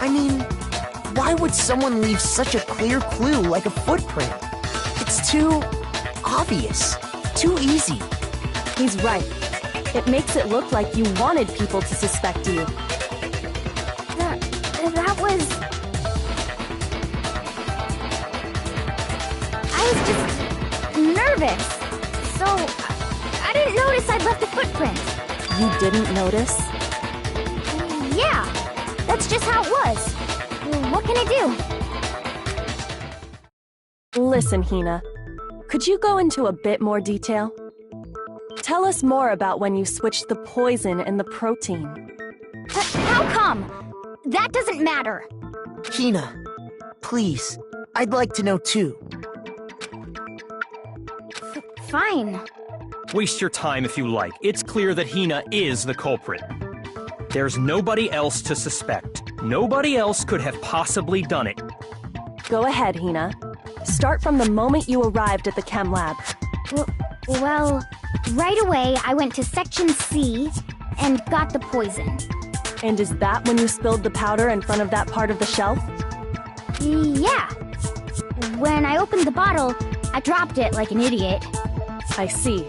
I mean, why would someone leave such a clear clue like a footprint? It's too obvious, too easy. He's right. It makes it look like you wanted people to suspect you. That was... I was just nervous. So, I didn't notice I'd left a footprint. You didn't notice? Yeah, that's just how it was. What can I do? Listen, Hina. Could you go into a bit more detail? Tell us more about when you switched the poison and the protein. How come? That doesn't matter. Hina, please, I'd like to know too. Fine. Waste your time if you like. It's clear that Hina is the culprit. There's nobody else to suspect. Nobody else could have possibly done it. Go ahead, Hina. Start from the moment you arrived at the chem lab. Well, right away I went to Section C and got the poison. And is that when you spilled the powder in front of that part of the shelf? Yeah. When I opened the bottle, I dropped it like an idiot. I see.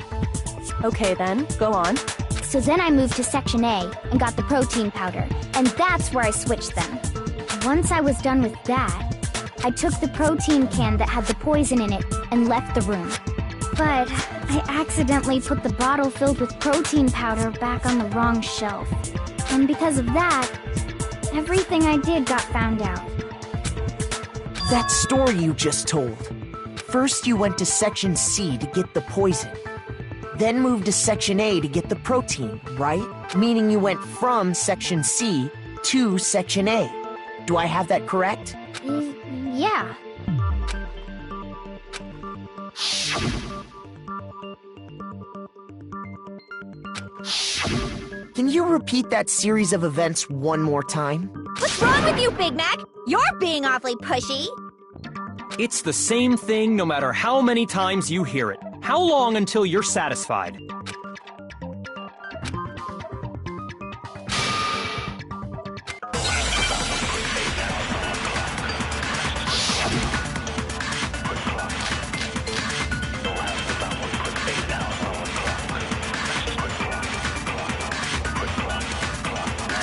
Okay then, go on. So then I moved to Section A and got the protein powder, and that's where I switched them. Once I was done with that, I took the protein can that had the poison in it and left the room. But I accidentally put the bottle filled with protein powder back on the wrong shelf. And because of that, everything I did got found out. That story you just told. First you went to Section C to get the poison. Then moved to Section A to get the protein, right? Meaning you went from Section C to Section A. Do I have that correct? Yeah. Can you repeat that series of events one more time? What's wrong with you, Big Mac? You're being awfully pushy. It's the same thing no matter how many times you hear it. How long until you're satisfied?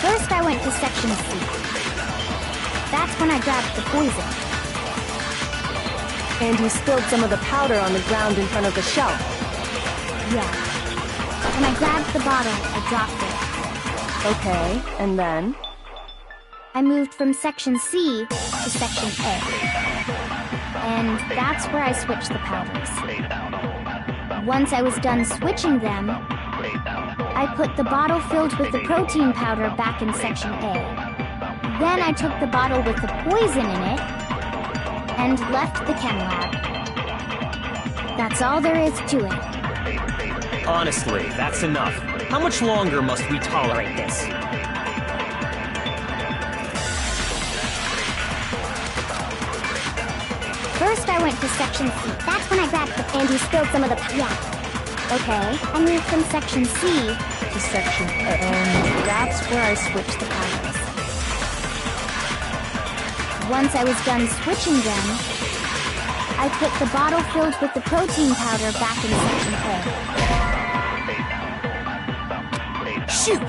First I went to Section C. That's when I grabbed the poison. And you spilled some of the powder on the ground in front of the shelf. Yeah. When I grabbed the bottle, I dropped it. Okay, and then? I moved from Section C to Section A. And that's where I switched the powders. Once I was done switching them, I put the bottle filled with the protein powder back in Section A. Then I took the bottle with the poison in it and left the chem lab. That's all there is to it. Honestly, that's enough. How much longer must we tolerate this? First I went to Section C. That's when I grabbed the... And you spilled some of the... Yeah. Okay, I moved from section C To section A, and that's where I switched the powders. Once I was done switching them, I put the bottle filled with the protein powder back in section A. Shoot!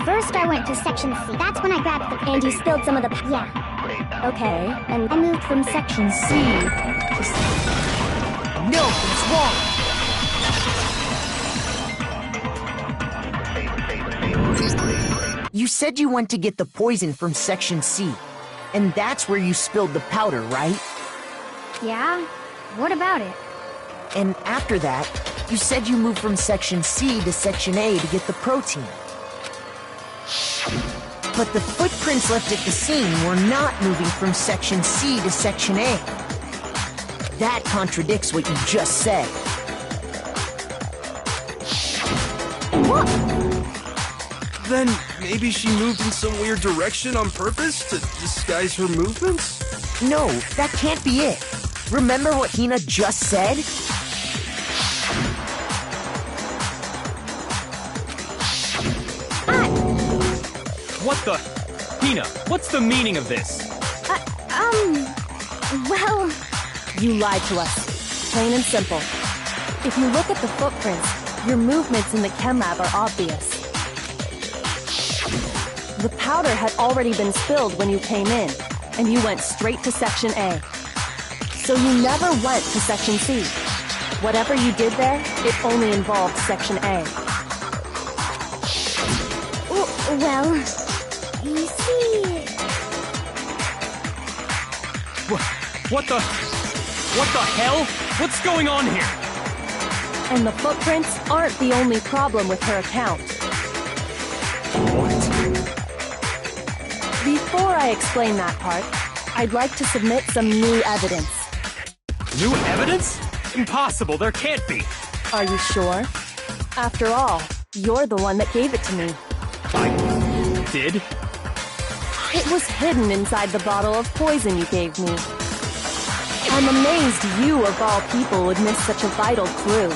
First I went to section C. That's when I grabbed the... And you spilled some of the... Yeah. Okay, And I moved from section C to section... No, it's wrong! You said you went to get the poison from section C, and that's where you spilled the powder, right? Yeah? What about it? And after that, you said you moved from section C to section A to get the protein. But the footprints left at the scene were not moving from section C to section A. That contradicts what you just said. What? Then maybe she moved in some weird direction on purpose to disguise her movements? No, that can't be it. Remember what Hina just said? What the? Hina, what's the meaning of this? Well... You lied to us. Plain and simple. If you look at the footprints, your movements in the chem lab are obvious. The powder had already been spilled when you came in, and you went straight to section A. So you never went to section C. Whatever you did there, it only involved section A. Well... You see... What the hell? What's going on here? And the footprints aren't the only problem with her account. What? Before I explain that part, I'd like to submit some new evidence. New evidence? Impossible, there can't be. Are you sure? After all, you're the one that gave it to me. I did? It was hidden inside the bottle of poison you gave me. I'm amazed you, of all people, would miss such a vital clue.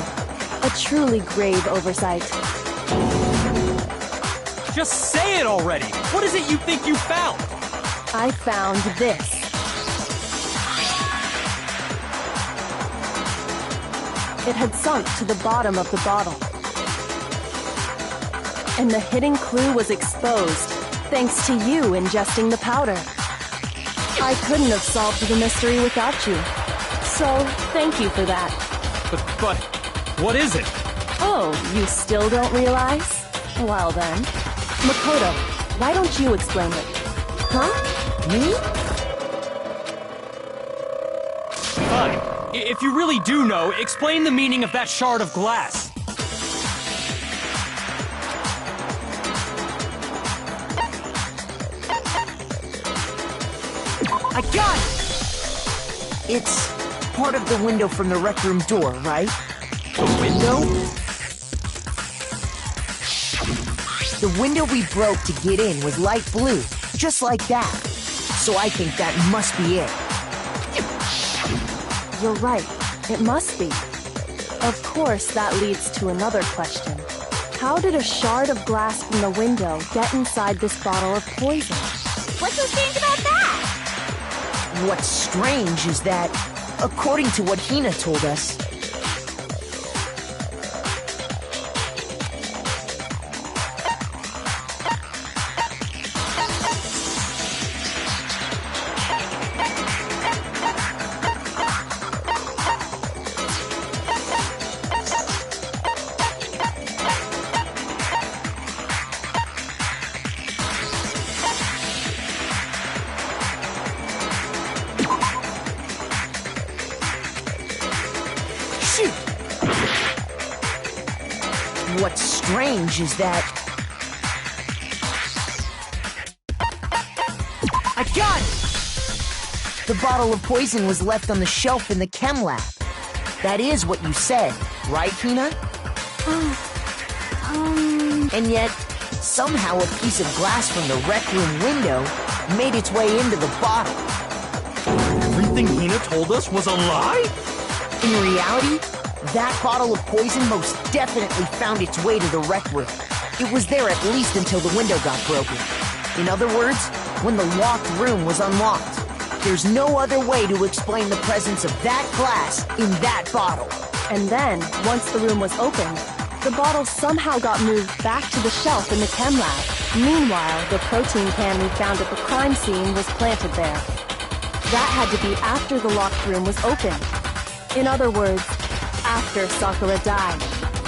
A truly grave oversight. Just say it already! What is it you think you found? I found this. It had sunk to the bottom of the bottle. And the hidden clue was exposed, thanks to you ingesting the powder. I couldn't have solved the mystery without you. So, thank you for that. But, what is it? Oh, you still don't realize? Well then. Makoto, why don't you explain it? Huh? Me? Fine. If you really do know, explain the meaning of that shard of glass. I got it! It's part of the window from the rec room door, right? The window? The window we broke to get in was light blue, just like that. So I think that must be it. You're right. It must be. Of course, that leads to another question. How did a shard of glass from the window get inside this bottle of poison? What's so strange about that? What's strange is that, according to what Hina told us, what's strange is that... I got it! The bottle of poison was left on the shelf in the chem lab. That is what you said, right, Hina? And yet, somehow a piece of glass from the rec room window made its way into the bottle. Everything Hina told us was a lie? In reality, that bottle of poison most definitely found its way to the rec room. It was there at least until the window got broken. In other words, when the locked room was unlocked. There's no other way to explain the presence of that glass in that bottle. And then, once the room was opened, the bottle somehow got moved back to the shelf in the chem lab. Meanwhile, the protein can we found at the crime scene was planted there. That had to be after the locked room was opened. In other words, after Sakura died.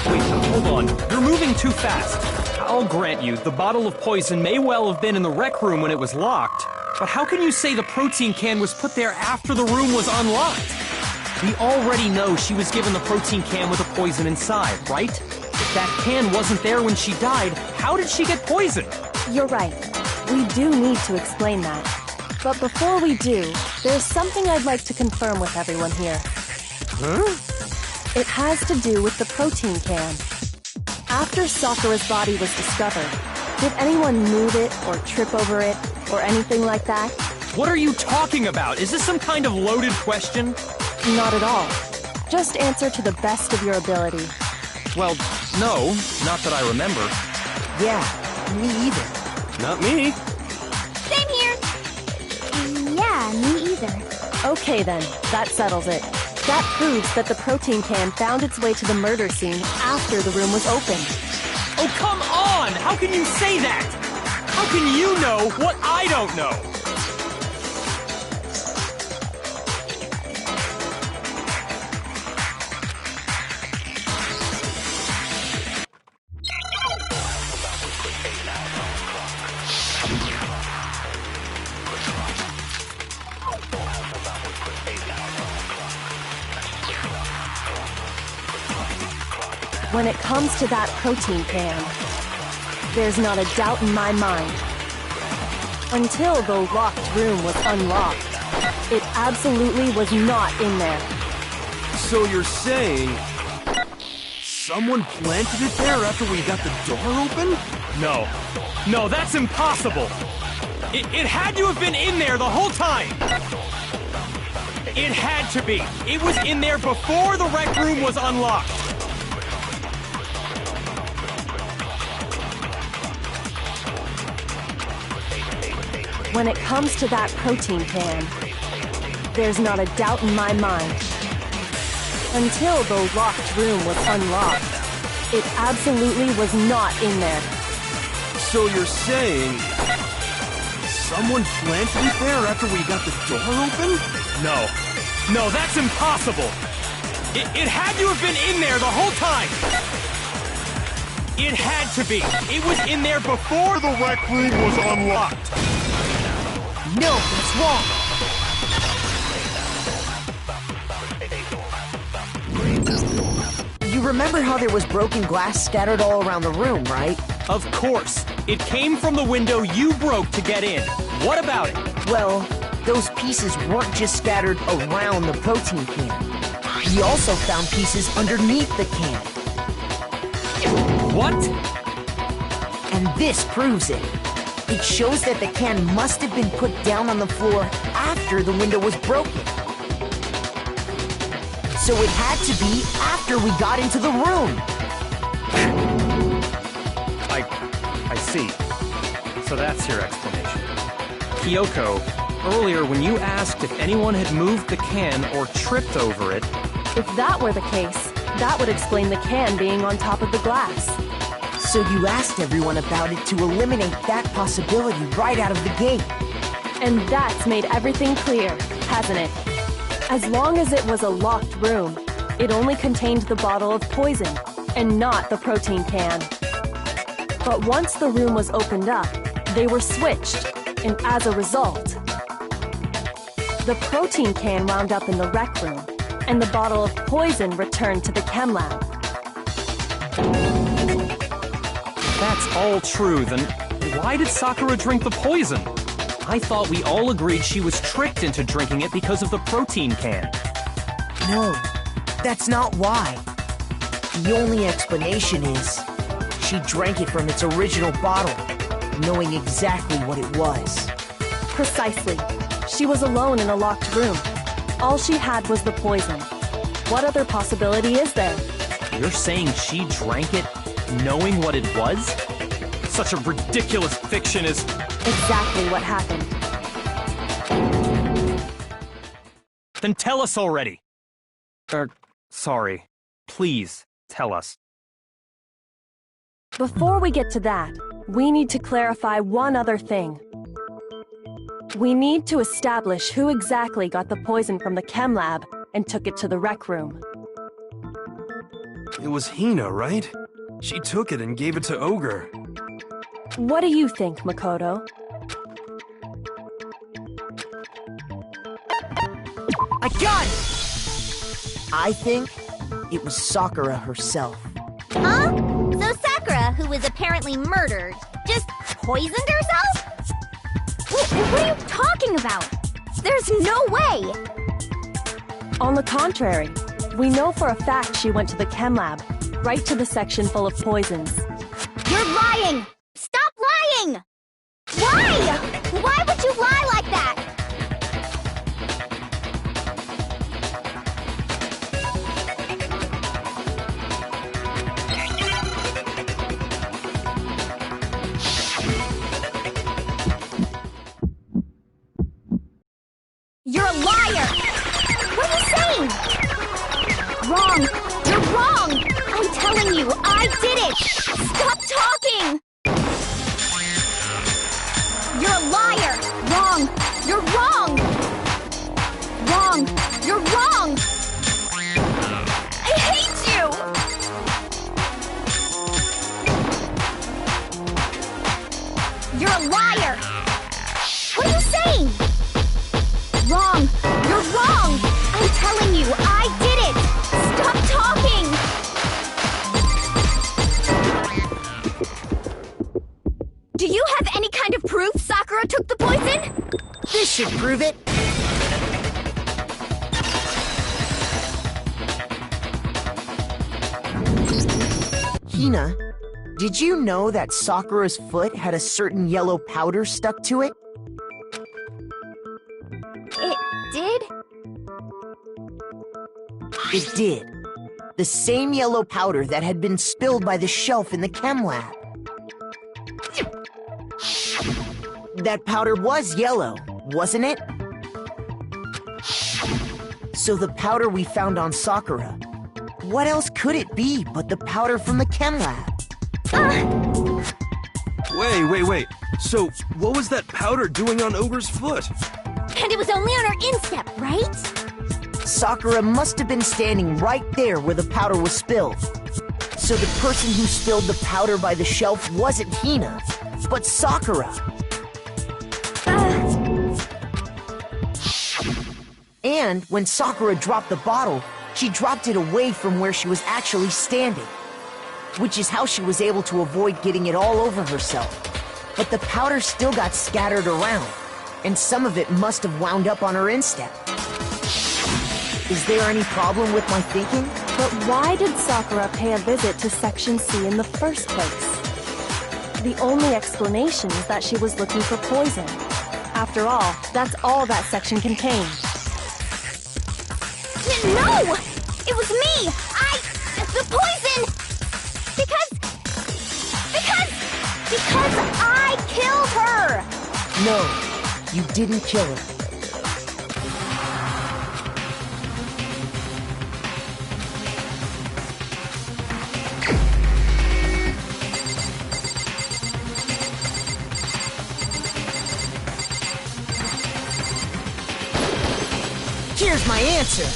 Wait, hold on. You're moving too fast. I'll grant you, the bottle of poison may well have been in the rec room when it was locked. But how can you say the protein can was put there after the room was unlocked? We already know she was given the protein can with the poison inside, right? If that can wasn't there when she died, how did she get poisoned? You're right. We do need to explain that. But before we do, there's something I'd like to confirm with everyone here. Huh? It has to do with the protein can. After Sakura's body was discovered, did anyone move it or trip over it or anything like that? What are you talking about? Is this some kind of loaded question? Not at all. Just answer to the best of your ability. Well, no, not that I remember. Yeah, me either. Not me. Same here. Yeah, me either. Okay then, that settles it. That proves that the protein can found its way to the murder scene after the room was opened. Oh, come on! How can you say that? How can you know what I don't know? When it comes to that protein can, there's not a doubt in my mind. Until the locked room was unlocked, it absolutely was not in there. So you're saying someone planted it there after we got the door open? No. No, that's impossible! It had to have been in there the whole time! It had to be! It was in there before the rec room was unlocked! When it comes to that protein can, there's not a doubt in my mind. Until the locked room was unlocked, it absolutely was not in there. So you're saying someone planted it there after we got the door open? No. No, that's impossible! It had to have been in there the whole time! It had to be! It was in there before the rec room was unlocked! No, that's wrong. You remember how there was broken glass scattered all around the room, right? Of course! It came from the window you broke to get in. What about it? Well, those pieces weren't just scattered around the protein can. We also found pieces underneath the can. What? And this proves it. It shows that the can must have been put down on the floor after the window was broken. So it had to be after we got into the room. I see. So that's your explanation. Kyoko, earlier when you asked if anyone had moved the can or tripped over it... If that were the case, that would explain the can being on top of the glass. So you asked everyone about it to eliminate that possibility right out of the gate. And that's made everything clear, hasn't it? As long as it was a locked room, it only contained the bottle of poison, and not the protein can. But once the room was opened up, they were switched, and as a result, the protein can wound up in the rec room, and the bottle of poison returned to the chem lab. If that's all true, then why did Sakura drink the poison? I thought we all agreed she was tricked into drinking it because of the protein can. No, that's not why. The only explanation is she drank it from its original bottle, knowing exactly what it was. Precisely. She was alone in a locked room. All she had was the poison. What other possibility is there? You're saying she drank it knowing what it was? Such a ridiculous fiction is... Exactly what happened. Then tell us already! Sorry. Please, tell us. Before we get to that, we need to clarify one other thing. We need to establish who exactly got the poison from the chem lab and took it to the rec room. It was Hina, right? She took it and gave it to Ogre. What do you think, Makoto? I got it! I think it was Sakura herself. Huh? So Sakura, who was apparently murdered, just poisoned herself? What are you talking about? There's no way! On the contrary, we know for a fact she went to the chem lab, right to the section full of poisons. You're lying! Stop lying! Why? Why would you lie like that? You're a liar! What are you saying? Wrong! You're wrong! I'm telling you, I did it! Stop talking! You're a liar! Wrong! You're wrong! Wrong! You're wrong! I hate you! You're a liar! What are you saying? Wrong! You're wrong! I'm telling you, I did it! Stop talking! Do you have any kind of proof Sakura took the poison? This should prove it. Hina, did you know that Sakura's foot had a certain yellow powder stuck to it? It did? It did. The same yellow powder that had been spilled by the shelf in the chem lab. That powder was yellow, wasn't it? So the powder we found on Sakura, what else could it be but the powder from the chem lab? Wait. So, what was that powder doing on Ogre's foot? And it was only on her instep, right? Sakura must have been standing right there where the powder was spilled. So the person who spilled the powder by the shelf wasn't Hina, but Sakura. And when Sakura dropped the bottle, she dropped it away from where she was actually standing, which is how she was able to avoid getting it all over herself. But the powder still got scattered around, and some of it must have wound up on her instep. Is there any problem with my thinking? But why did Sakura pay a visit to Section C in the first place? The only explanation is that she was looking for poison. After all, that's all that section contained. No! It was me! The poison! Because I killed her! No, you didn't kill her. Here's my answer.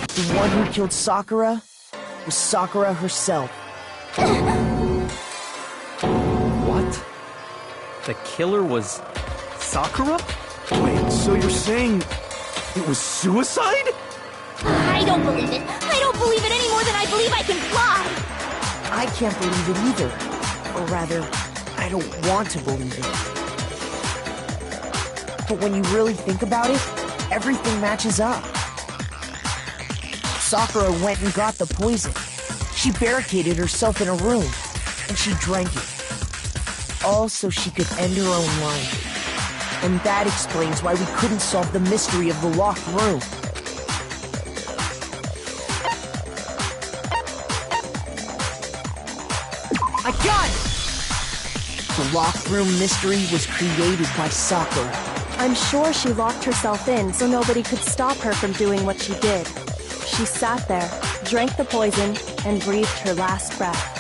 The one who killed Sakura was Sakura herself. What? The killer was Sakura? Wait, so you're saying it was suicide? I don't believe it. I don't believe it any more than I believe I can fly. I can't believe it either. Or rather, I don't want to believe it. But when you really think about it, everything matches up. Sakura went and got the poison. She barricaded herself in a room, and she drank it. All so she could end her own life. And that explains why we couldn't solve the mystery of the locked room. I got it! The locked room mystery was created by Sakura. I'm sure she locked herself in so nobody could stop her from doing what she did. She sat there, drank the poison, and breathed her last breath.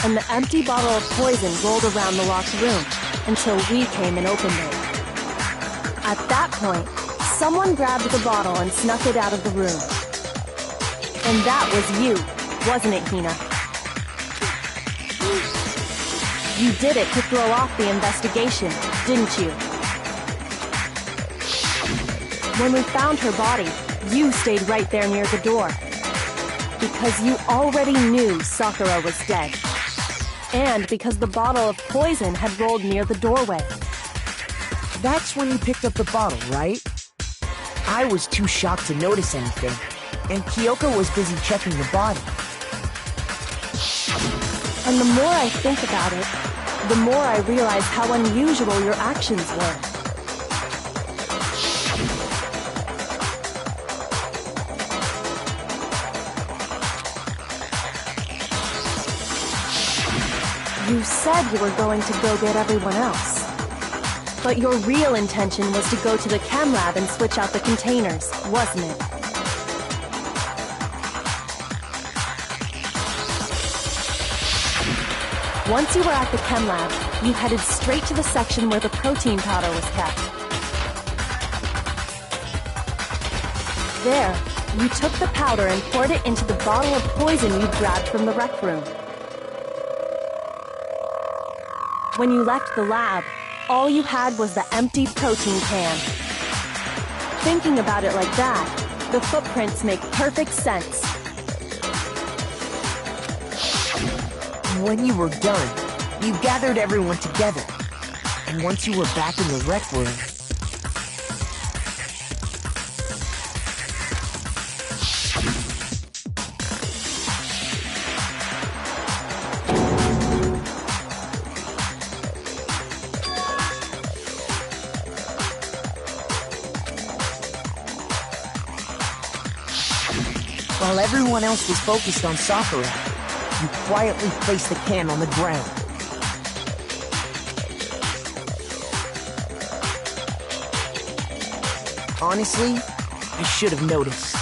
And the empty bottle of poison rolled around the locked room until we came and opened it. At that point, someone grabbed the bottle and snuck it out of the room. And that was you, wasn't it, Hina? You did it to throw off the investigation, didn't you? When we found her body, you stayed right there near the door. Because you already knew Sakura was dead. And because the bottle of poison had rolled near the doorway. That's when you picked up the bottle, right? I was too shocked to notice anything, and Kyoko was busy checking the body. And the more I think about it, the more I realize how unusual your actions were. You said you were going to go get everyone else. But your real intention was to go to the chem lab and switch out the containers, wasn't it? Once you were at the chem lab, you headed straight to the section where the protein powder was kept. There, you took the powder and poured it into the bottle of poison you'd grabbed from the rec room. When you left the lab, all you had was the empty protein can. Thinking about it like that, the footprints make perfect sense. When you were done, you gathered everyone together. And once you were back in the rec room... While everyone else was focused on Sakura, you quietly placed the can on the ground. Honestly, I should have noticed.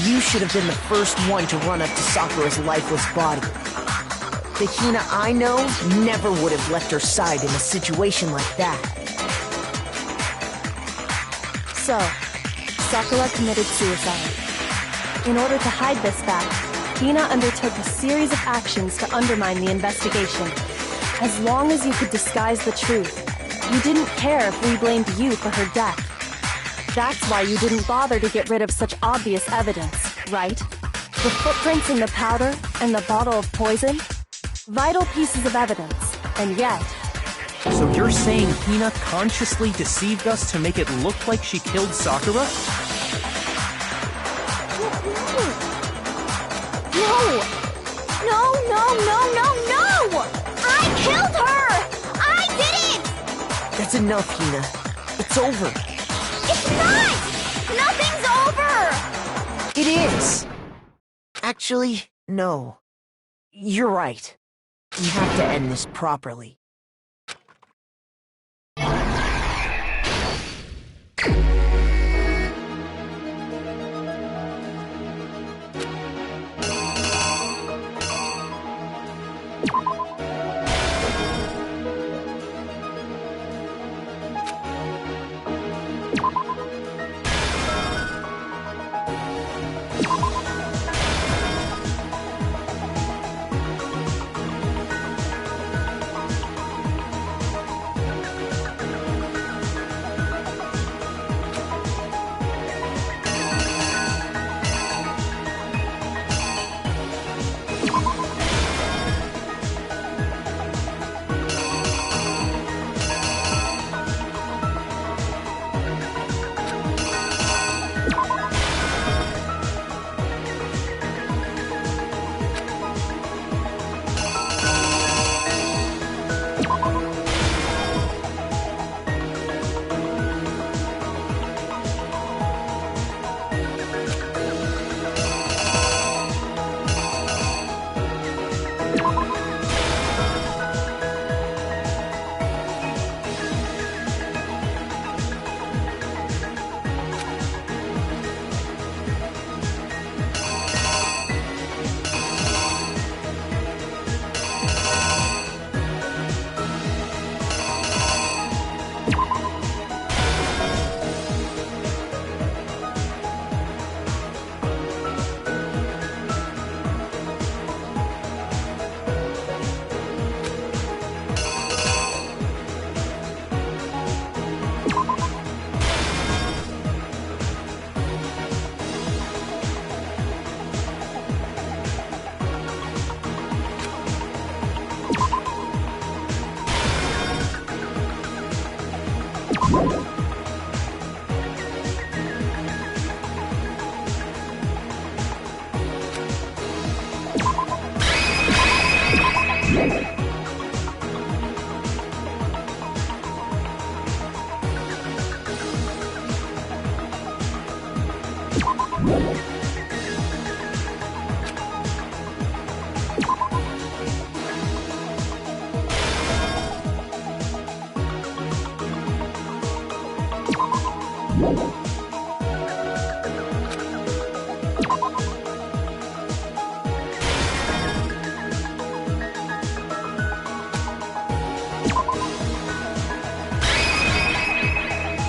You should have been the first one to run up to Sakura's lifeless body. The Hina I know never would have left her side in a situation like that. So, Sakura committed suicide. In order to hide this fact, Hina undertook a series of actions to undermine the investigation. As long as you could disguise the truth, you didn't care if we blamed you for her death. That's why you didn't bother to get rid of such obvious evidence, right? The footprints in the powder and the bottle of poison? Vital pieces of evidence, and yet... So you're saying Hina consciously deceived us to make it look like she killed Sakura? No! I killed her! I did it! That's enough, Hina. It's over. It's not! Nothing's over! It is! Actually, no. You're right. We have to end this properly.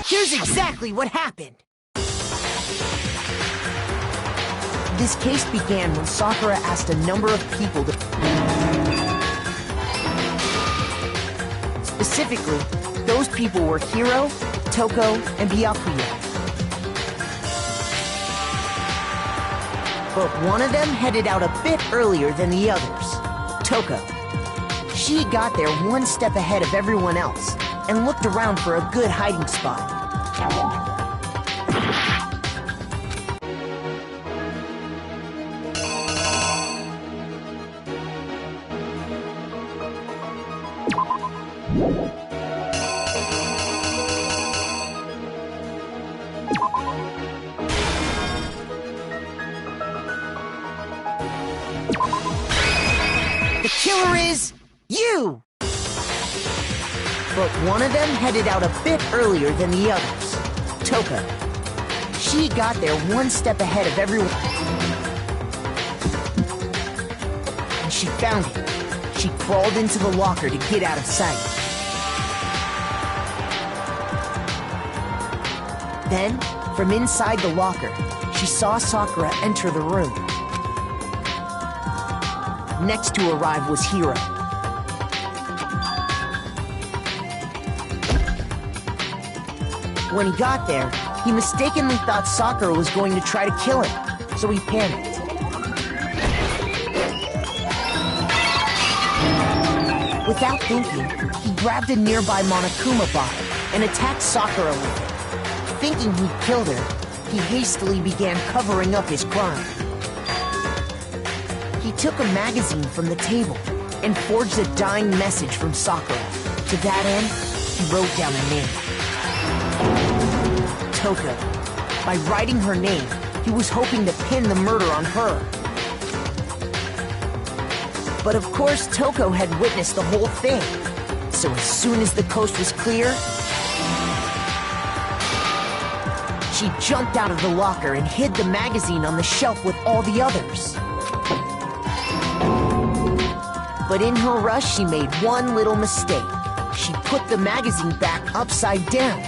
Here's exactly what happened. This case began when Sakura asked a number of people to... Specifically, those people were Hiro, Toko, and Byakuya. But one of them headed out a bit earlier than the others, Toko. She got there one step ahead of everyone else and looked around for a good hiding spot. The killer is you! But one of them headed out a bit earlier than the others, Toko. She got there one step ahead of everyone. And she found it. She crawled into the locker to get out of sight. Then, from inside the locker, she saw Sakura enter the room. Next to arrive was Hiro. When he got there, he mistakenly thought Sakura was going to try to kill him, so he panicked. Without thinking, he grabbed a nearby Monokuma bottle and attacked Sakura with it. Thinking he'd killed her, he hastily began covering up his crime. He took a magazine from the table and forged a dying message from Sakura. To that end, he wrote down a name. Toko. By writing her name, he was hoping to pin the murder on her. But of course, Toko had witnessed the whole thing. So as soon as the coast was clear, she jumped out of the locker and hid the magazine on the shelf with all the others. But in her rush, she made one little mistake. She put the magazine back upside down.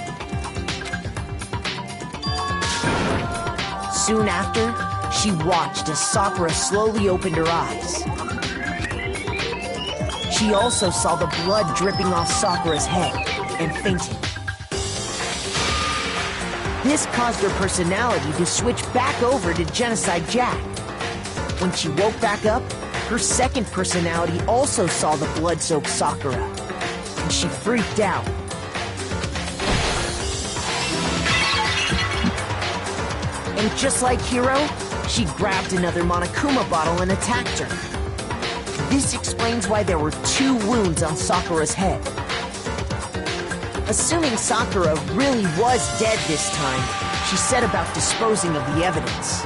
Soon after, she watched as Sakura slowly opened her eyes. She also saw the blood dripping off Sakura's head and fainted. This caused her personality to switch back over to Genocide Jack. When she woke back up, her second personality also saw the blood-soaked Sakura, and she freaked out. And just like Hiro, she grabbed another Monokuma bottle and attacked her. This explains why there were 2 wounds on Sakura's head. Assuming Sakura really was dead this time, she set about disposing of the evidence.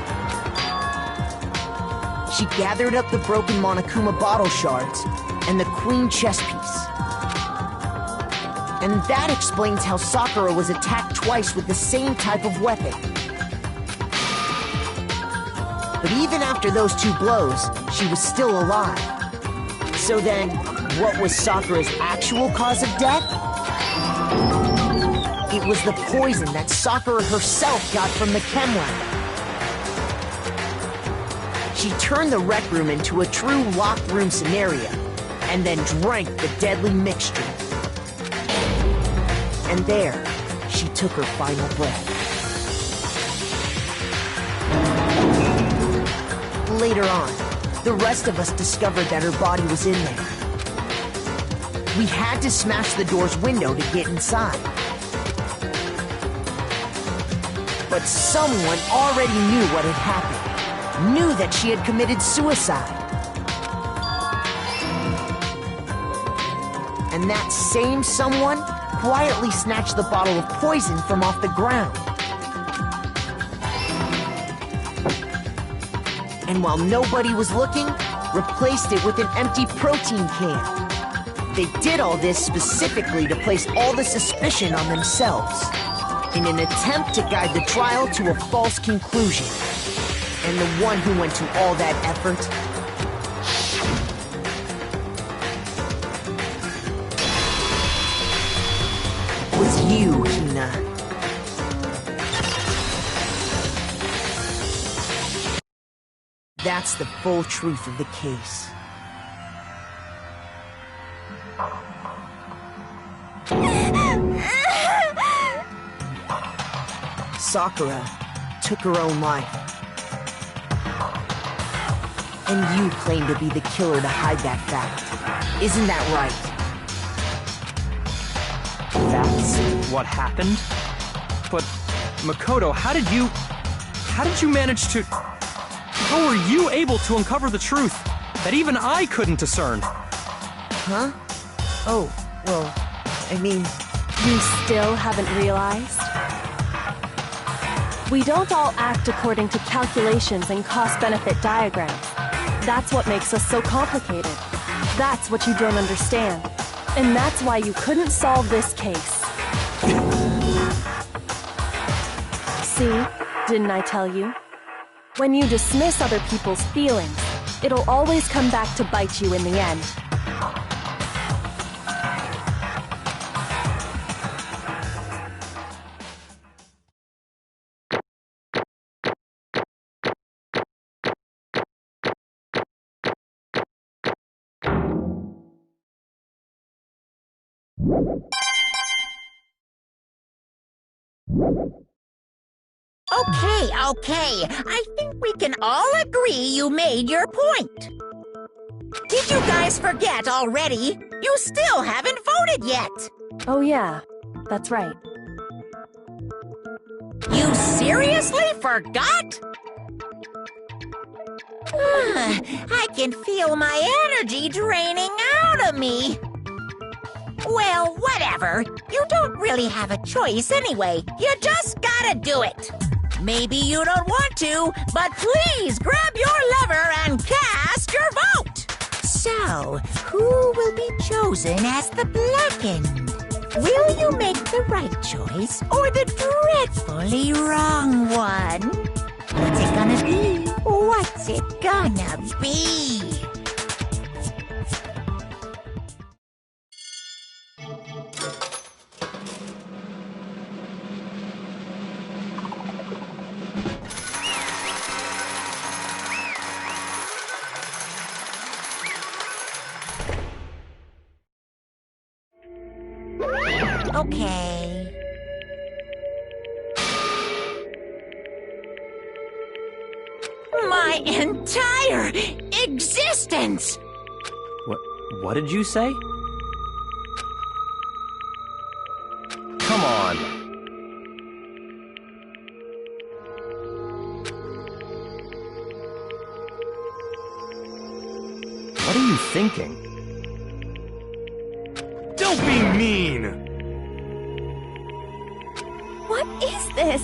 She gathered up the broken Monokuma bottle shards and the queen chess piece. And that explains how Sakura was attacked twice with the same type of weapon. But even after those 2 blows, she was still alive. So then, what was Sakura's actual cause of death? It was the poison that Sakura herself got from the chem lab. She turned the rec room into a true locked room scenario, and then drank the deadly mixture. And there, she took her final breath. Later on, the rest of us discovered that her body was in there. We had to smash the door's window to get inside. But someone already knew what had happened, knew that she had committed suicide. And that same someone quietly snatched the bottle of poison from off the ground. and while nobody was looking, replaced it with an empty protein can. They did all this specifically to place all the suspicion on themselves, in an attempt to guide the trial to a false conclusion. And the one who went to all that effort was you, Hina. That's the full truth of the case. Sakura took her own life. And you claim to be the killer to hide that fact. Isn't that right? That's what happened? But, Makoto, how did you manage to... How were you able to uncover the truth that even I couldn't discern? Huh? Oh, well, I mean... You still haven't realized? We don't all act according to calculations and cost-benefit diagrams. That's what makes us so complicated. That's what you don't understand. And that's why you couldn't solve this case. See? Didn't I tell you? When you dismiss other people's feelings, it'll always come back to bite you in the end. Okay. I think we can all agree you made your point. Did you guys forget already? You still haven't voted yet. Oh yeah, that's right. You seriously forgot? I can feel my energy draining out of me. Well, whatever. You don't really have a choice anyway. You just gotta do it. Maybe you don't want to, but please grab your lever and cast your vote. So, who will be chosen as the blackened? Will you make the right choice or the dreadfully wrong one? What's it gonna be? What's it gonna be? Okay. My entire existence! What did you say? Come on. What are you thinking? Don't be mean! What is this?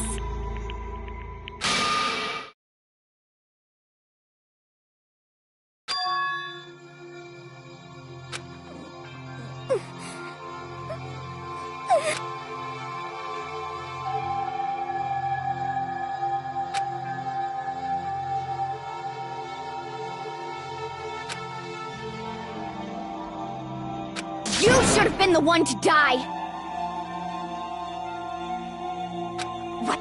You should have been the one to die! What?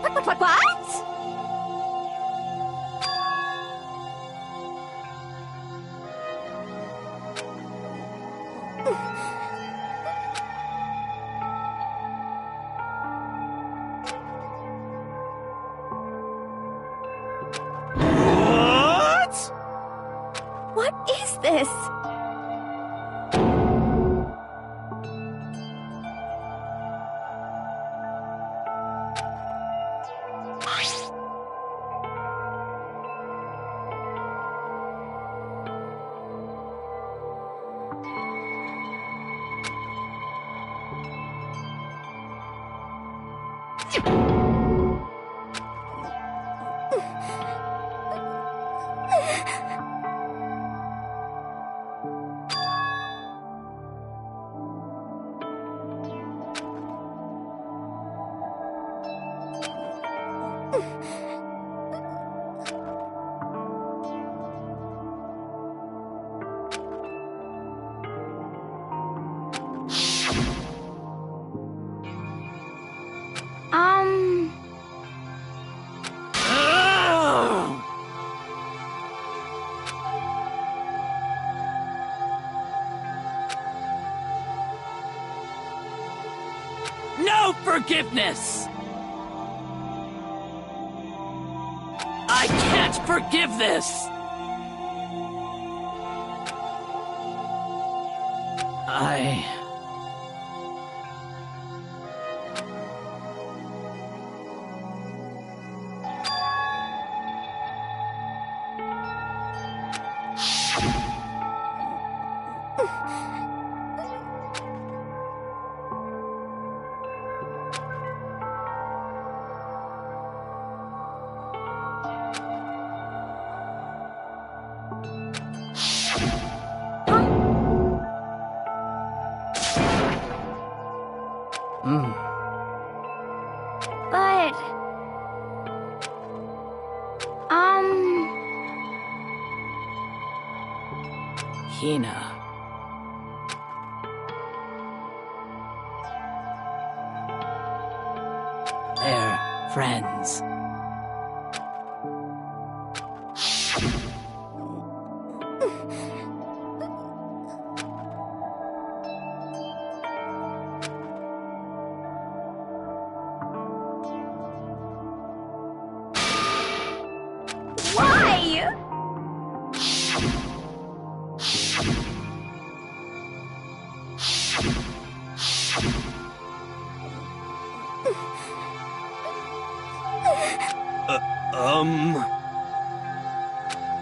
What is this? No forgiveness! I can't forgive this! But... Hina. They're friends. Why?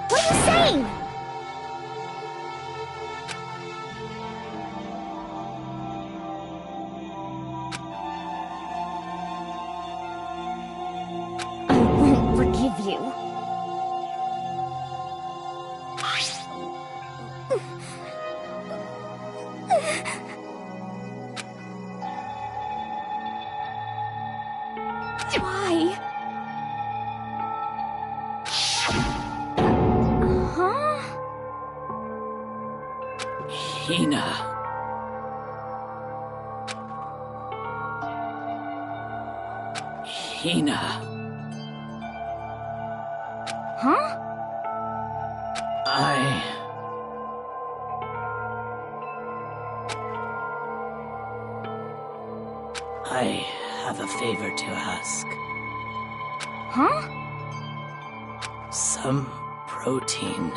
What are you saying? I won't forgive you. Why? Huh? Hina. Hina. Huh? I have a favor to ask. Huh? Some protein.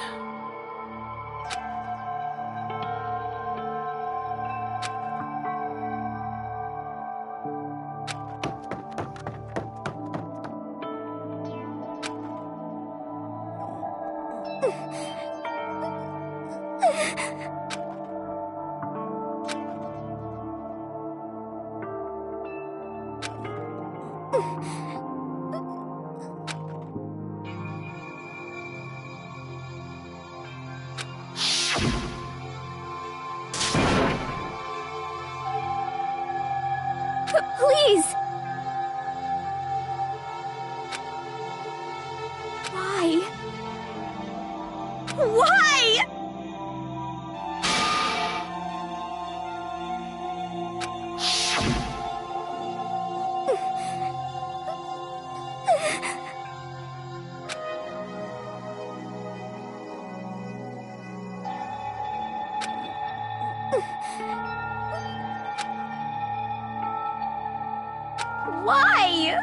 Please! Why? Why? Why?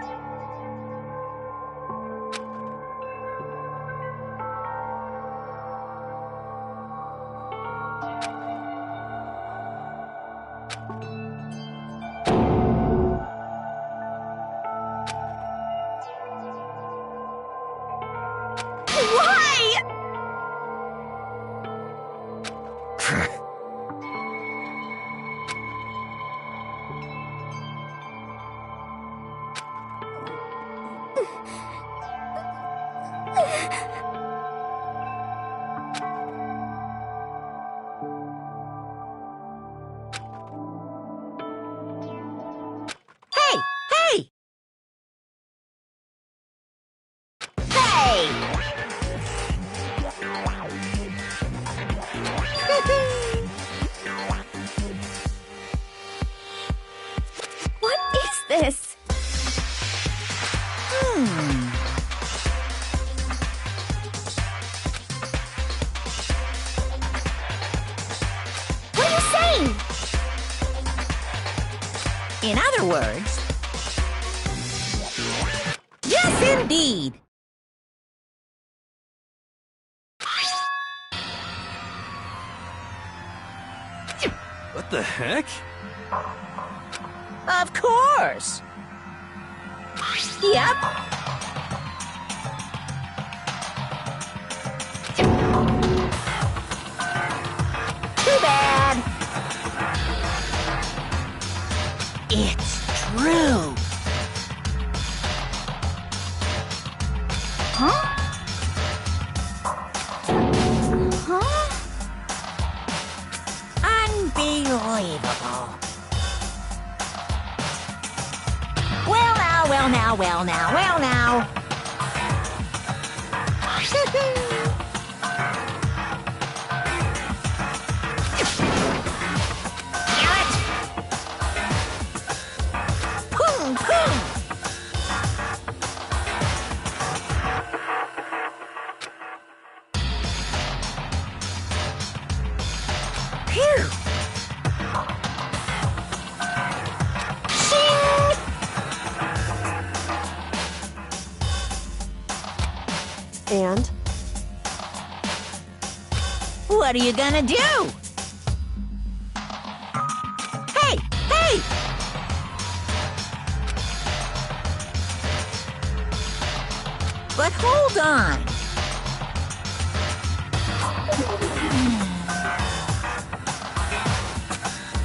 other words... Yes, indeed! What the heck? Of course! Yep. Too bad. It's true. Huh? Huh? Unbelievable. Well now, well now, well now, well now. Boom, boom. Phew. Shing. And? What are you gonna do? Hey! Hey! But hold on.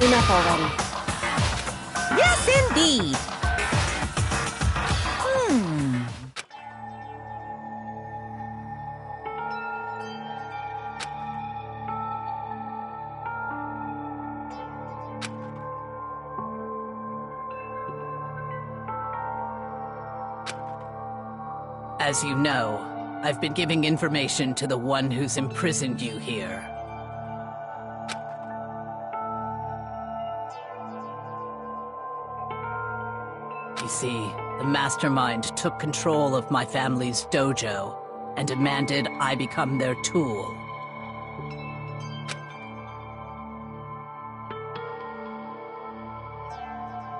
Enough already. Yes, indeed. As you know, I've been giving information to the one who's imprisoned you here. You see, the mastermind took control of my family's dojo and demanded I become their tool.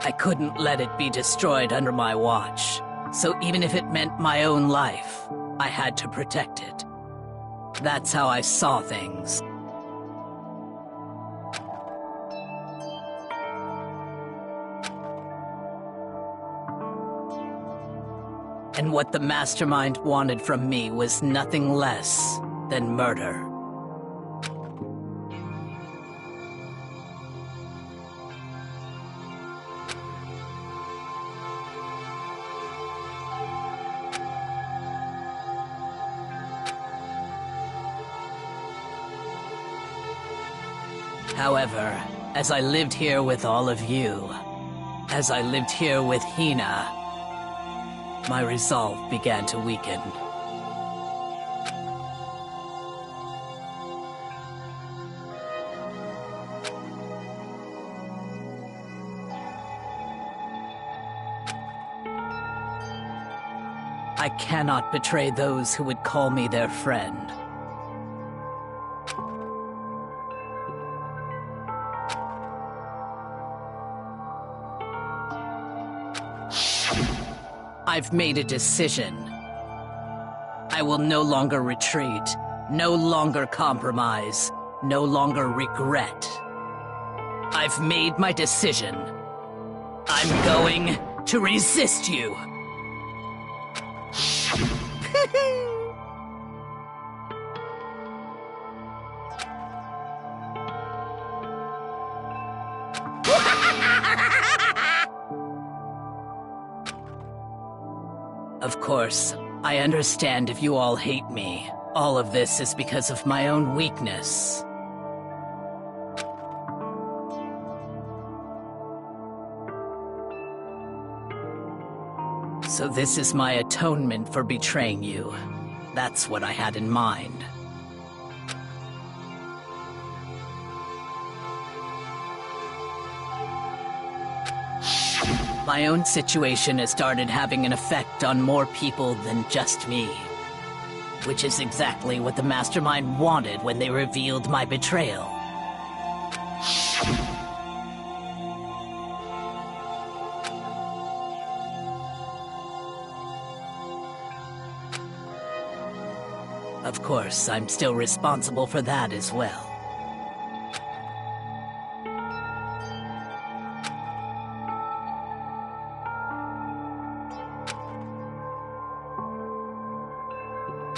I couldn't let it be destroyed under my watch, so even if it meant my own life, I had to protect it. That's how I saw things. And what the mastermind wanted from me was nothing less than murder. However, as I lived here with all of you, as I lived here with Hina, my resolve began to weaken. I cannot betray those who would call me their friend. I've made a decision. I will no longer retreat, no longer compromise, no longer regret. I've made my decision. I'm going to resist you. Of course, I understand if you all hate me. All of this is because of my own weakness. So this is my atonement for betraying you. That's what I had in mind. My own situation has started having an effect on more people than just me. Which is exactly what the Mastermind wanted when they revealed my betrayal. Of course, I'm still responsible for that as well.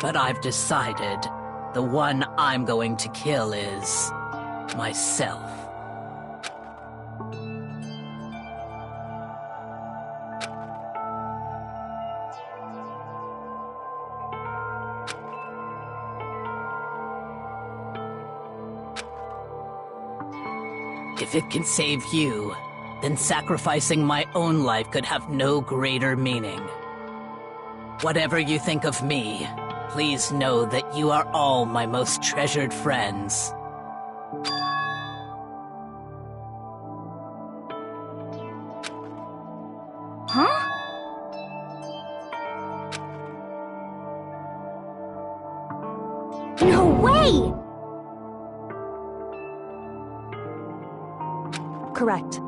But I've decided the one I'm going to kill is myself. If it can save you, then sacrificing my own life could have no greater meaning. Whatever you think of me, please know that you are all my most treasured friends. Huh? No way! Correct.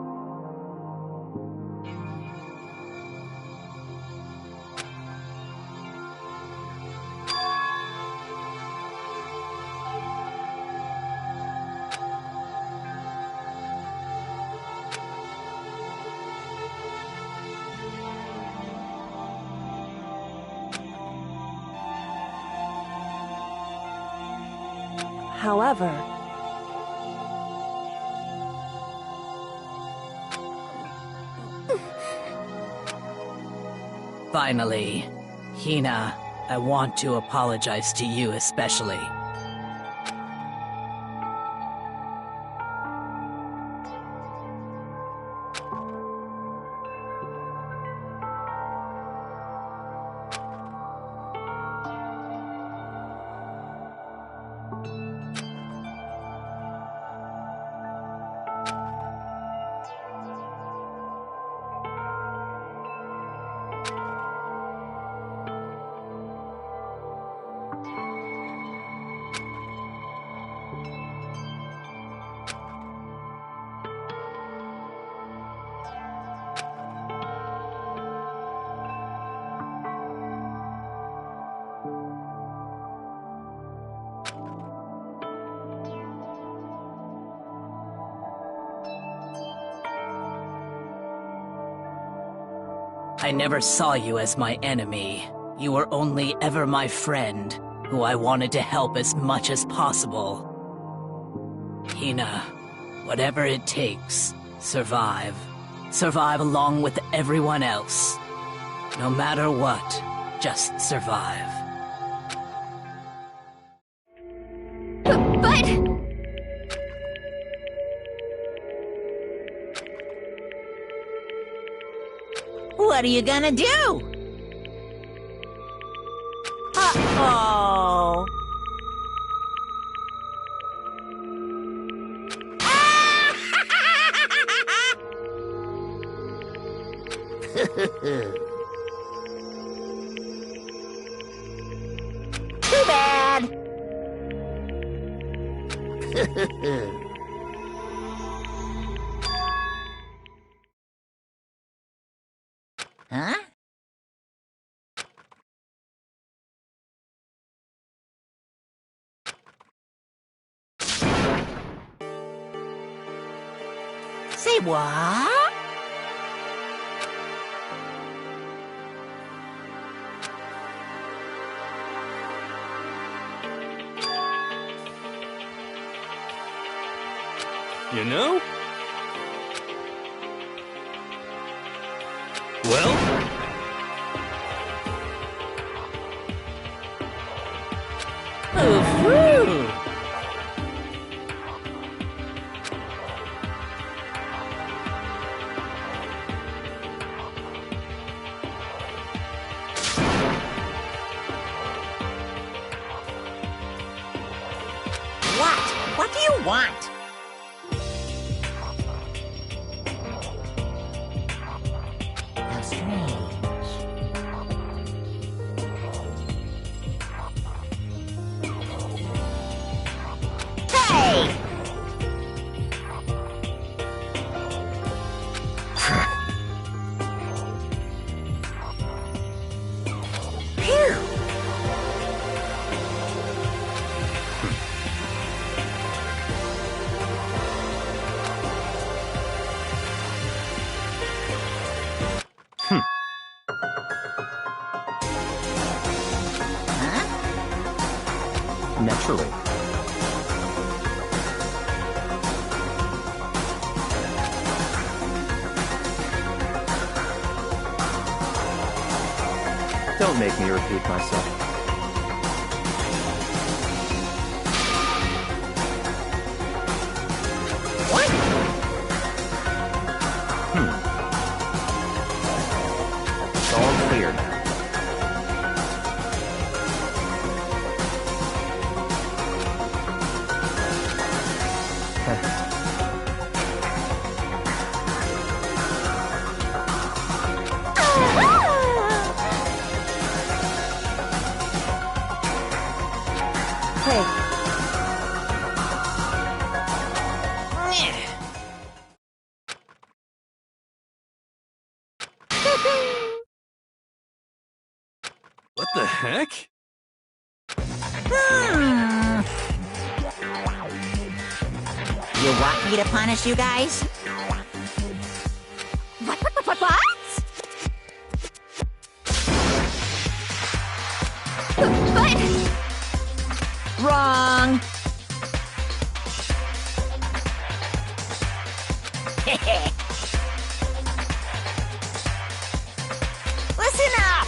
However, finally, Hina, I want to apologize to you especially. I never saw you as my enemy. You were only ever my friend, who I wanted to help as much as possible. Hina, whatever it takes, survive. Survive along with everyone else. No matter what, just survive. But... What are you gonna do? Uh-oh. Too bad. Huh? Say what? You know? Well? Ooh-hoo. What? What do you want? How strange. Hey! Phew! Naturally. Don't make me repeat myself. What? It's all clear now. Hey, What the heck? You want me to punish you guys? What? But... Wrong. Listen up.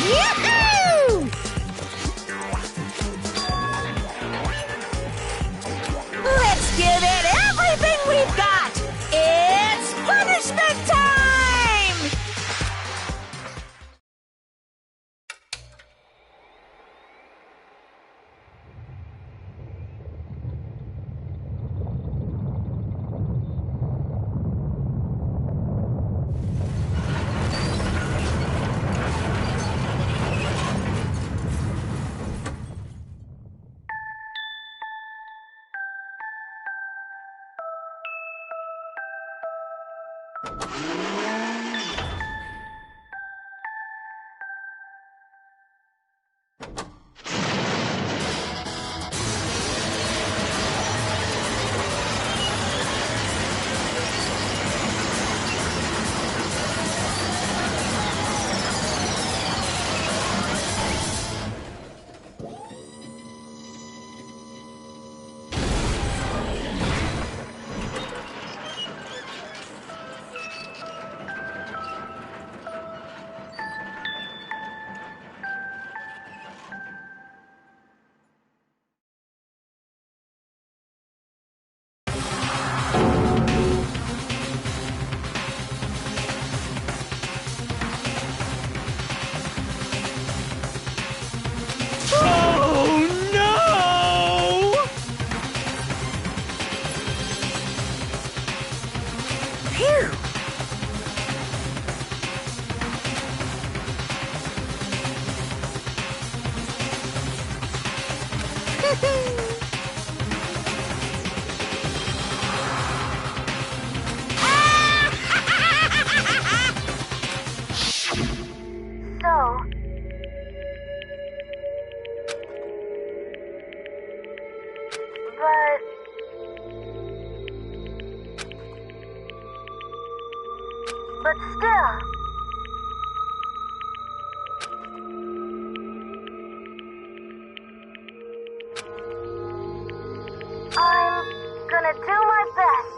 Yahoo! Let's give it everything we've got. It's punishment time. But still... I'm gonna do my best.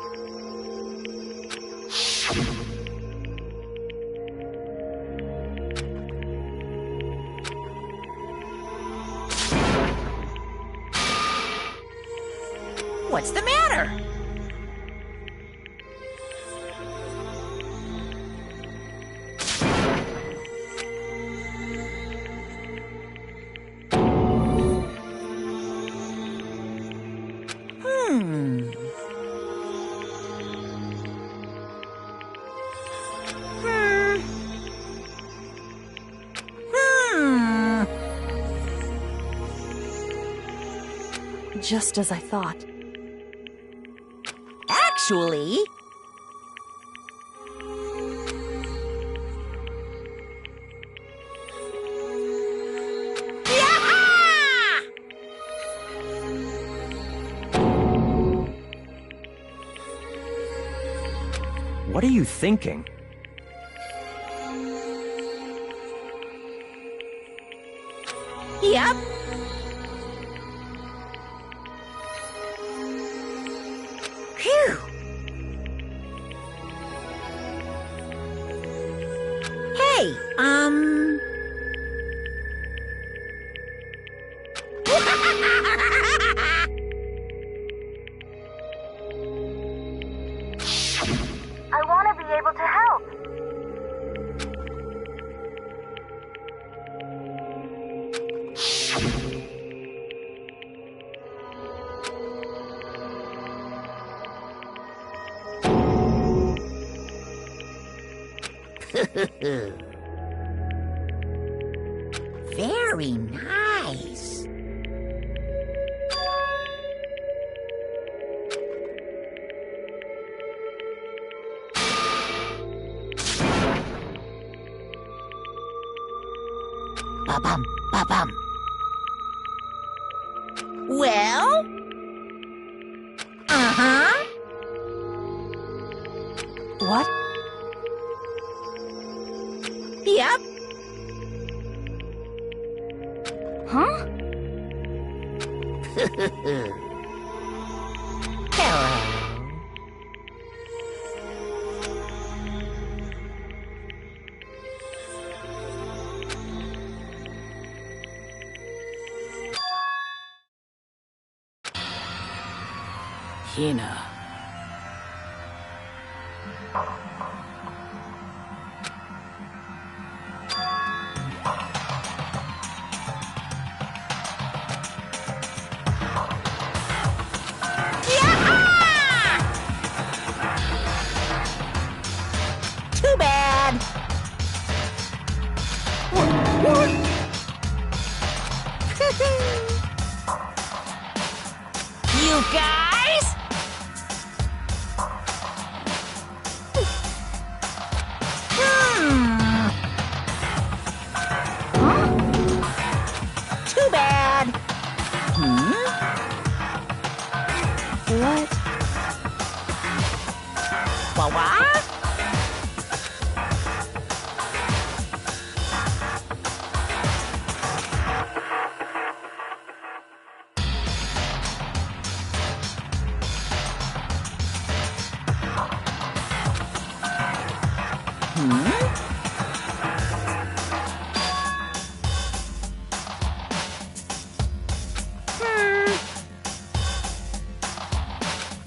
What's the matter? Just as I thought. Actually... Yah-ha! What are you thinking? Yep. Phew. Hey, I want to be able to help. Very nice. Ba-bum, ba-bum. Well? Uh-huh. What? Yep. Huh? Hello. Hina. Too bad. You guys? Too bad. What? What?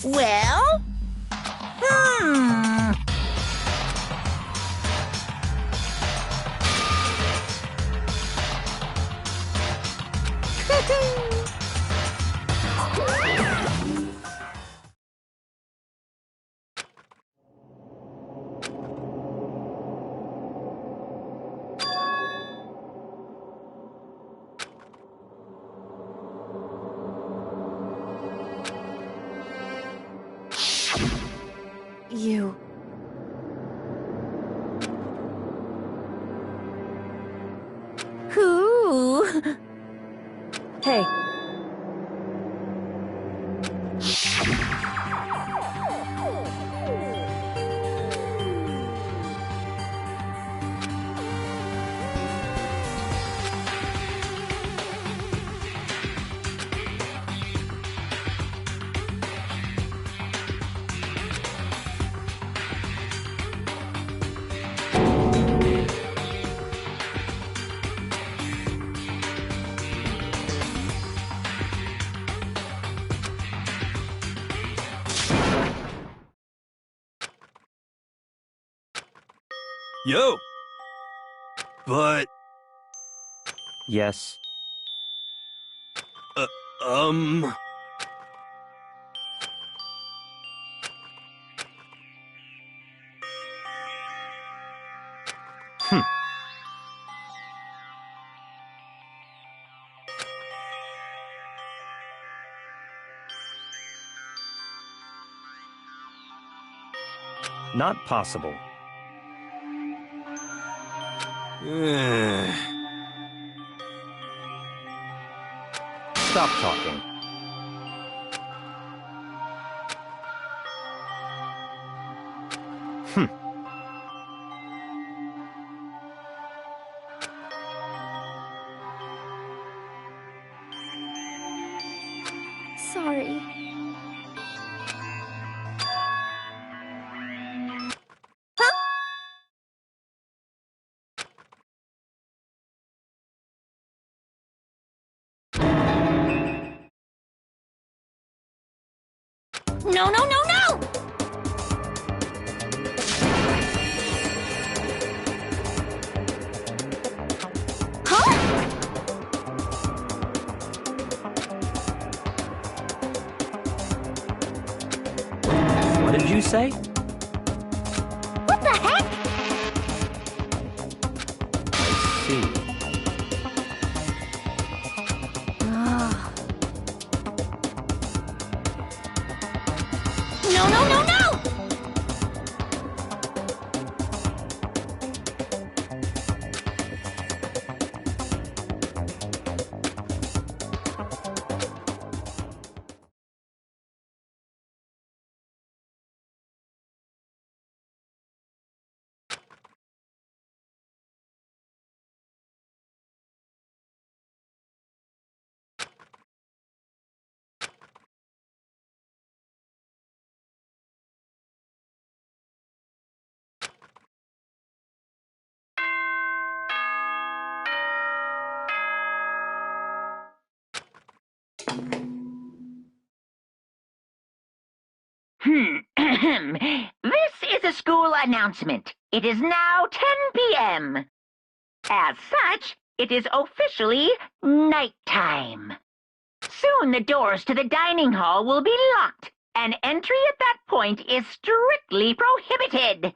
Well? You... Who? Hey, Yo! But, Yes. um... Not possible. Stop talking. No, no, no, no! Huh? What did you say? What the heck? I see. No, no, no, no! This is a school announcement. It is now 10 p.m. As such, it is officially nighttime. Soon the doors to the dining hall will be locked, and entry at that point is strictly prohibited.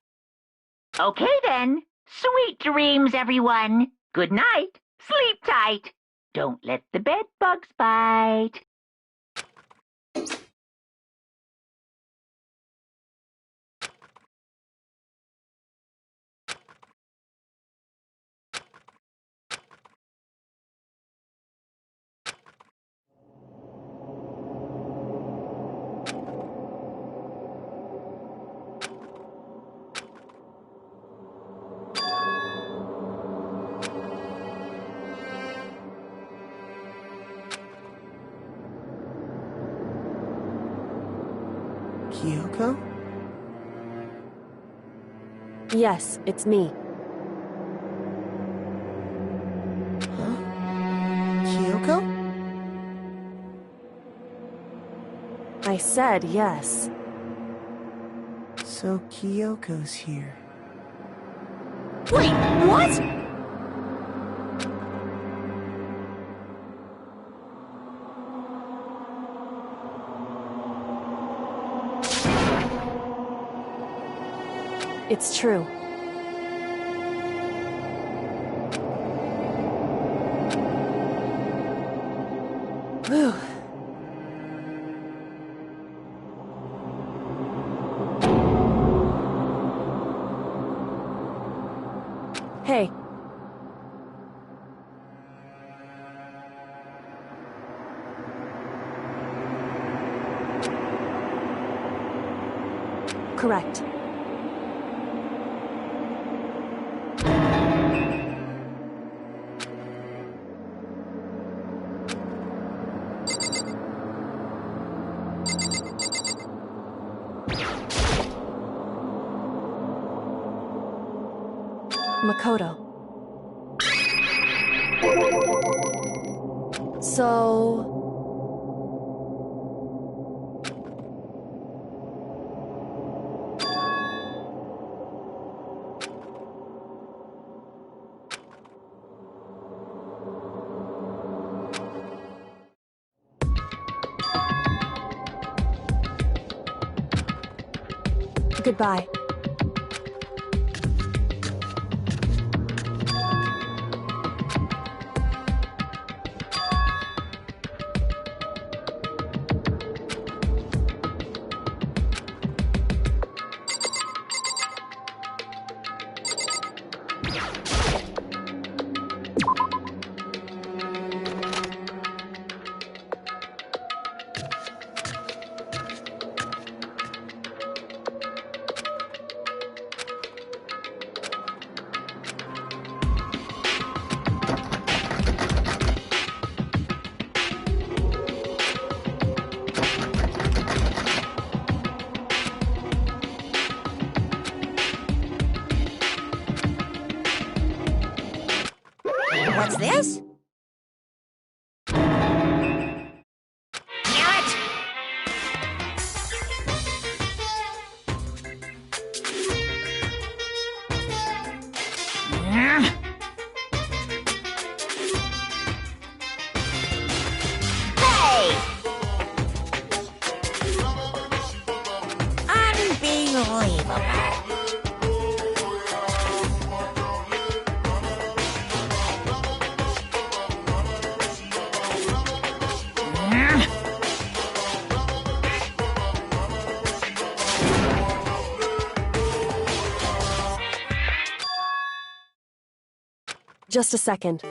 Okay then. Sweet dreams, everyone. Good night. Sleep tight. Don't let the bed bugs bite. Kyoko? Yes, it's me. Huh? Kyoko? I said yes. So Kyoko's here. Wait, what? It's true. Whew. Hey. Correct. Makoto. So... Goodbye. What's this? Carrot! Just a second.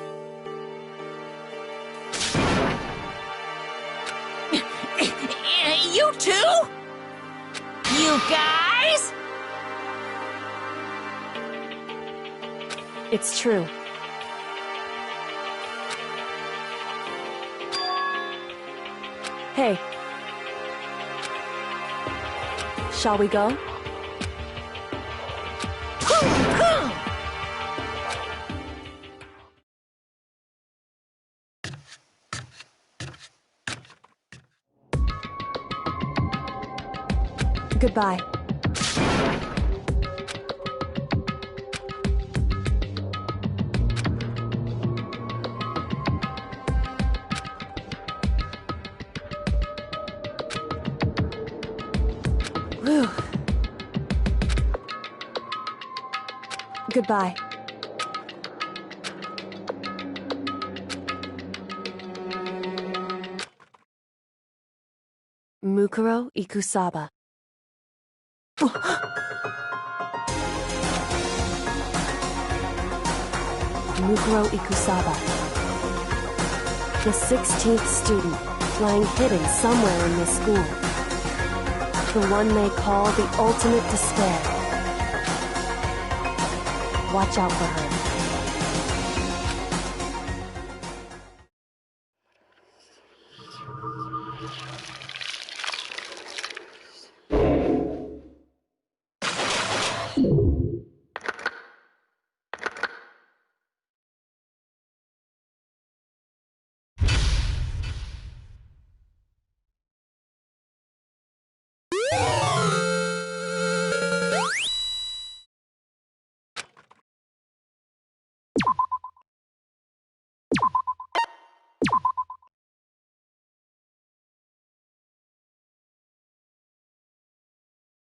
You too? You guys? It's true. Hey. Shall we go? Goodbye. Whew. Goodbye. Mukuro Ikusaba. Mukuro Ikusaba. The 16th student, lying hidden somewhere in this school. The one they call the ultimate despair. Watch out for her.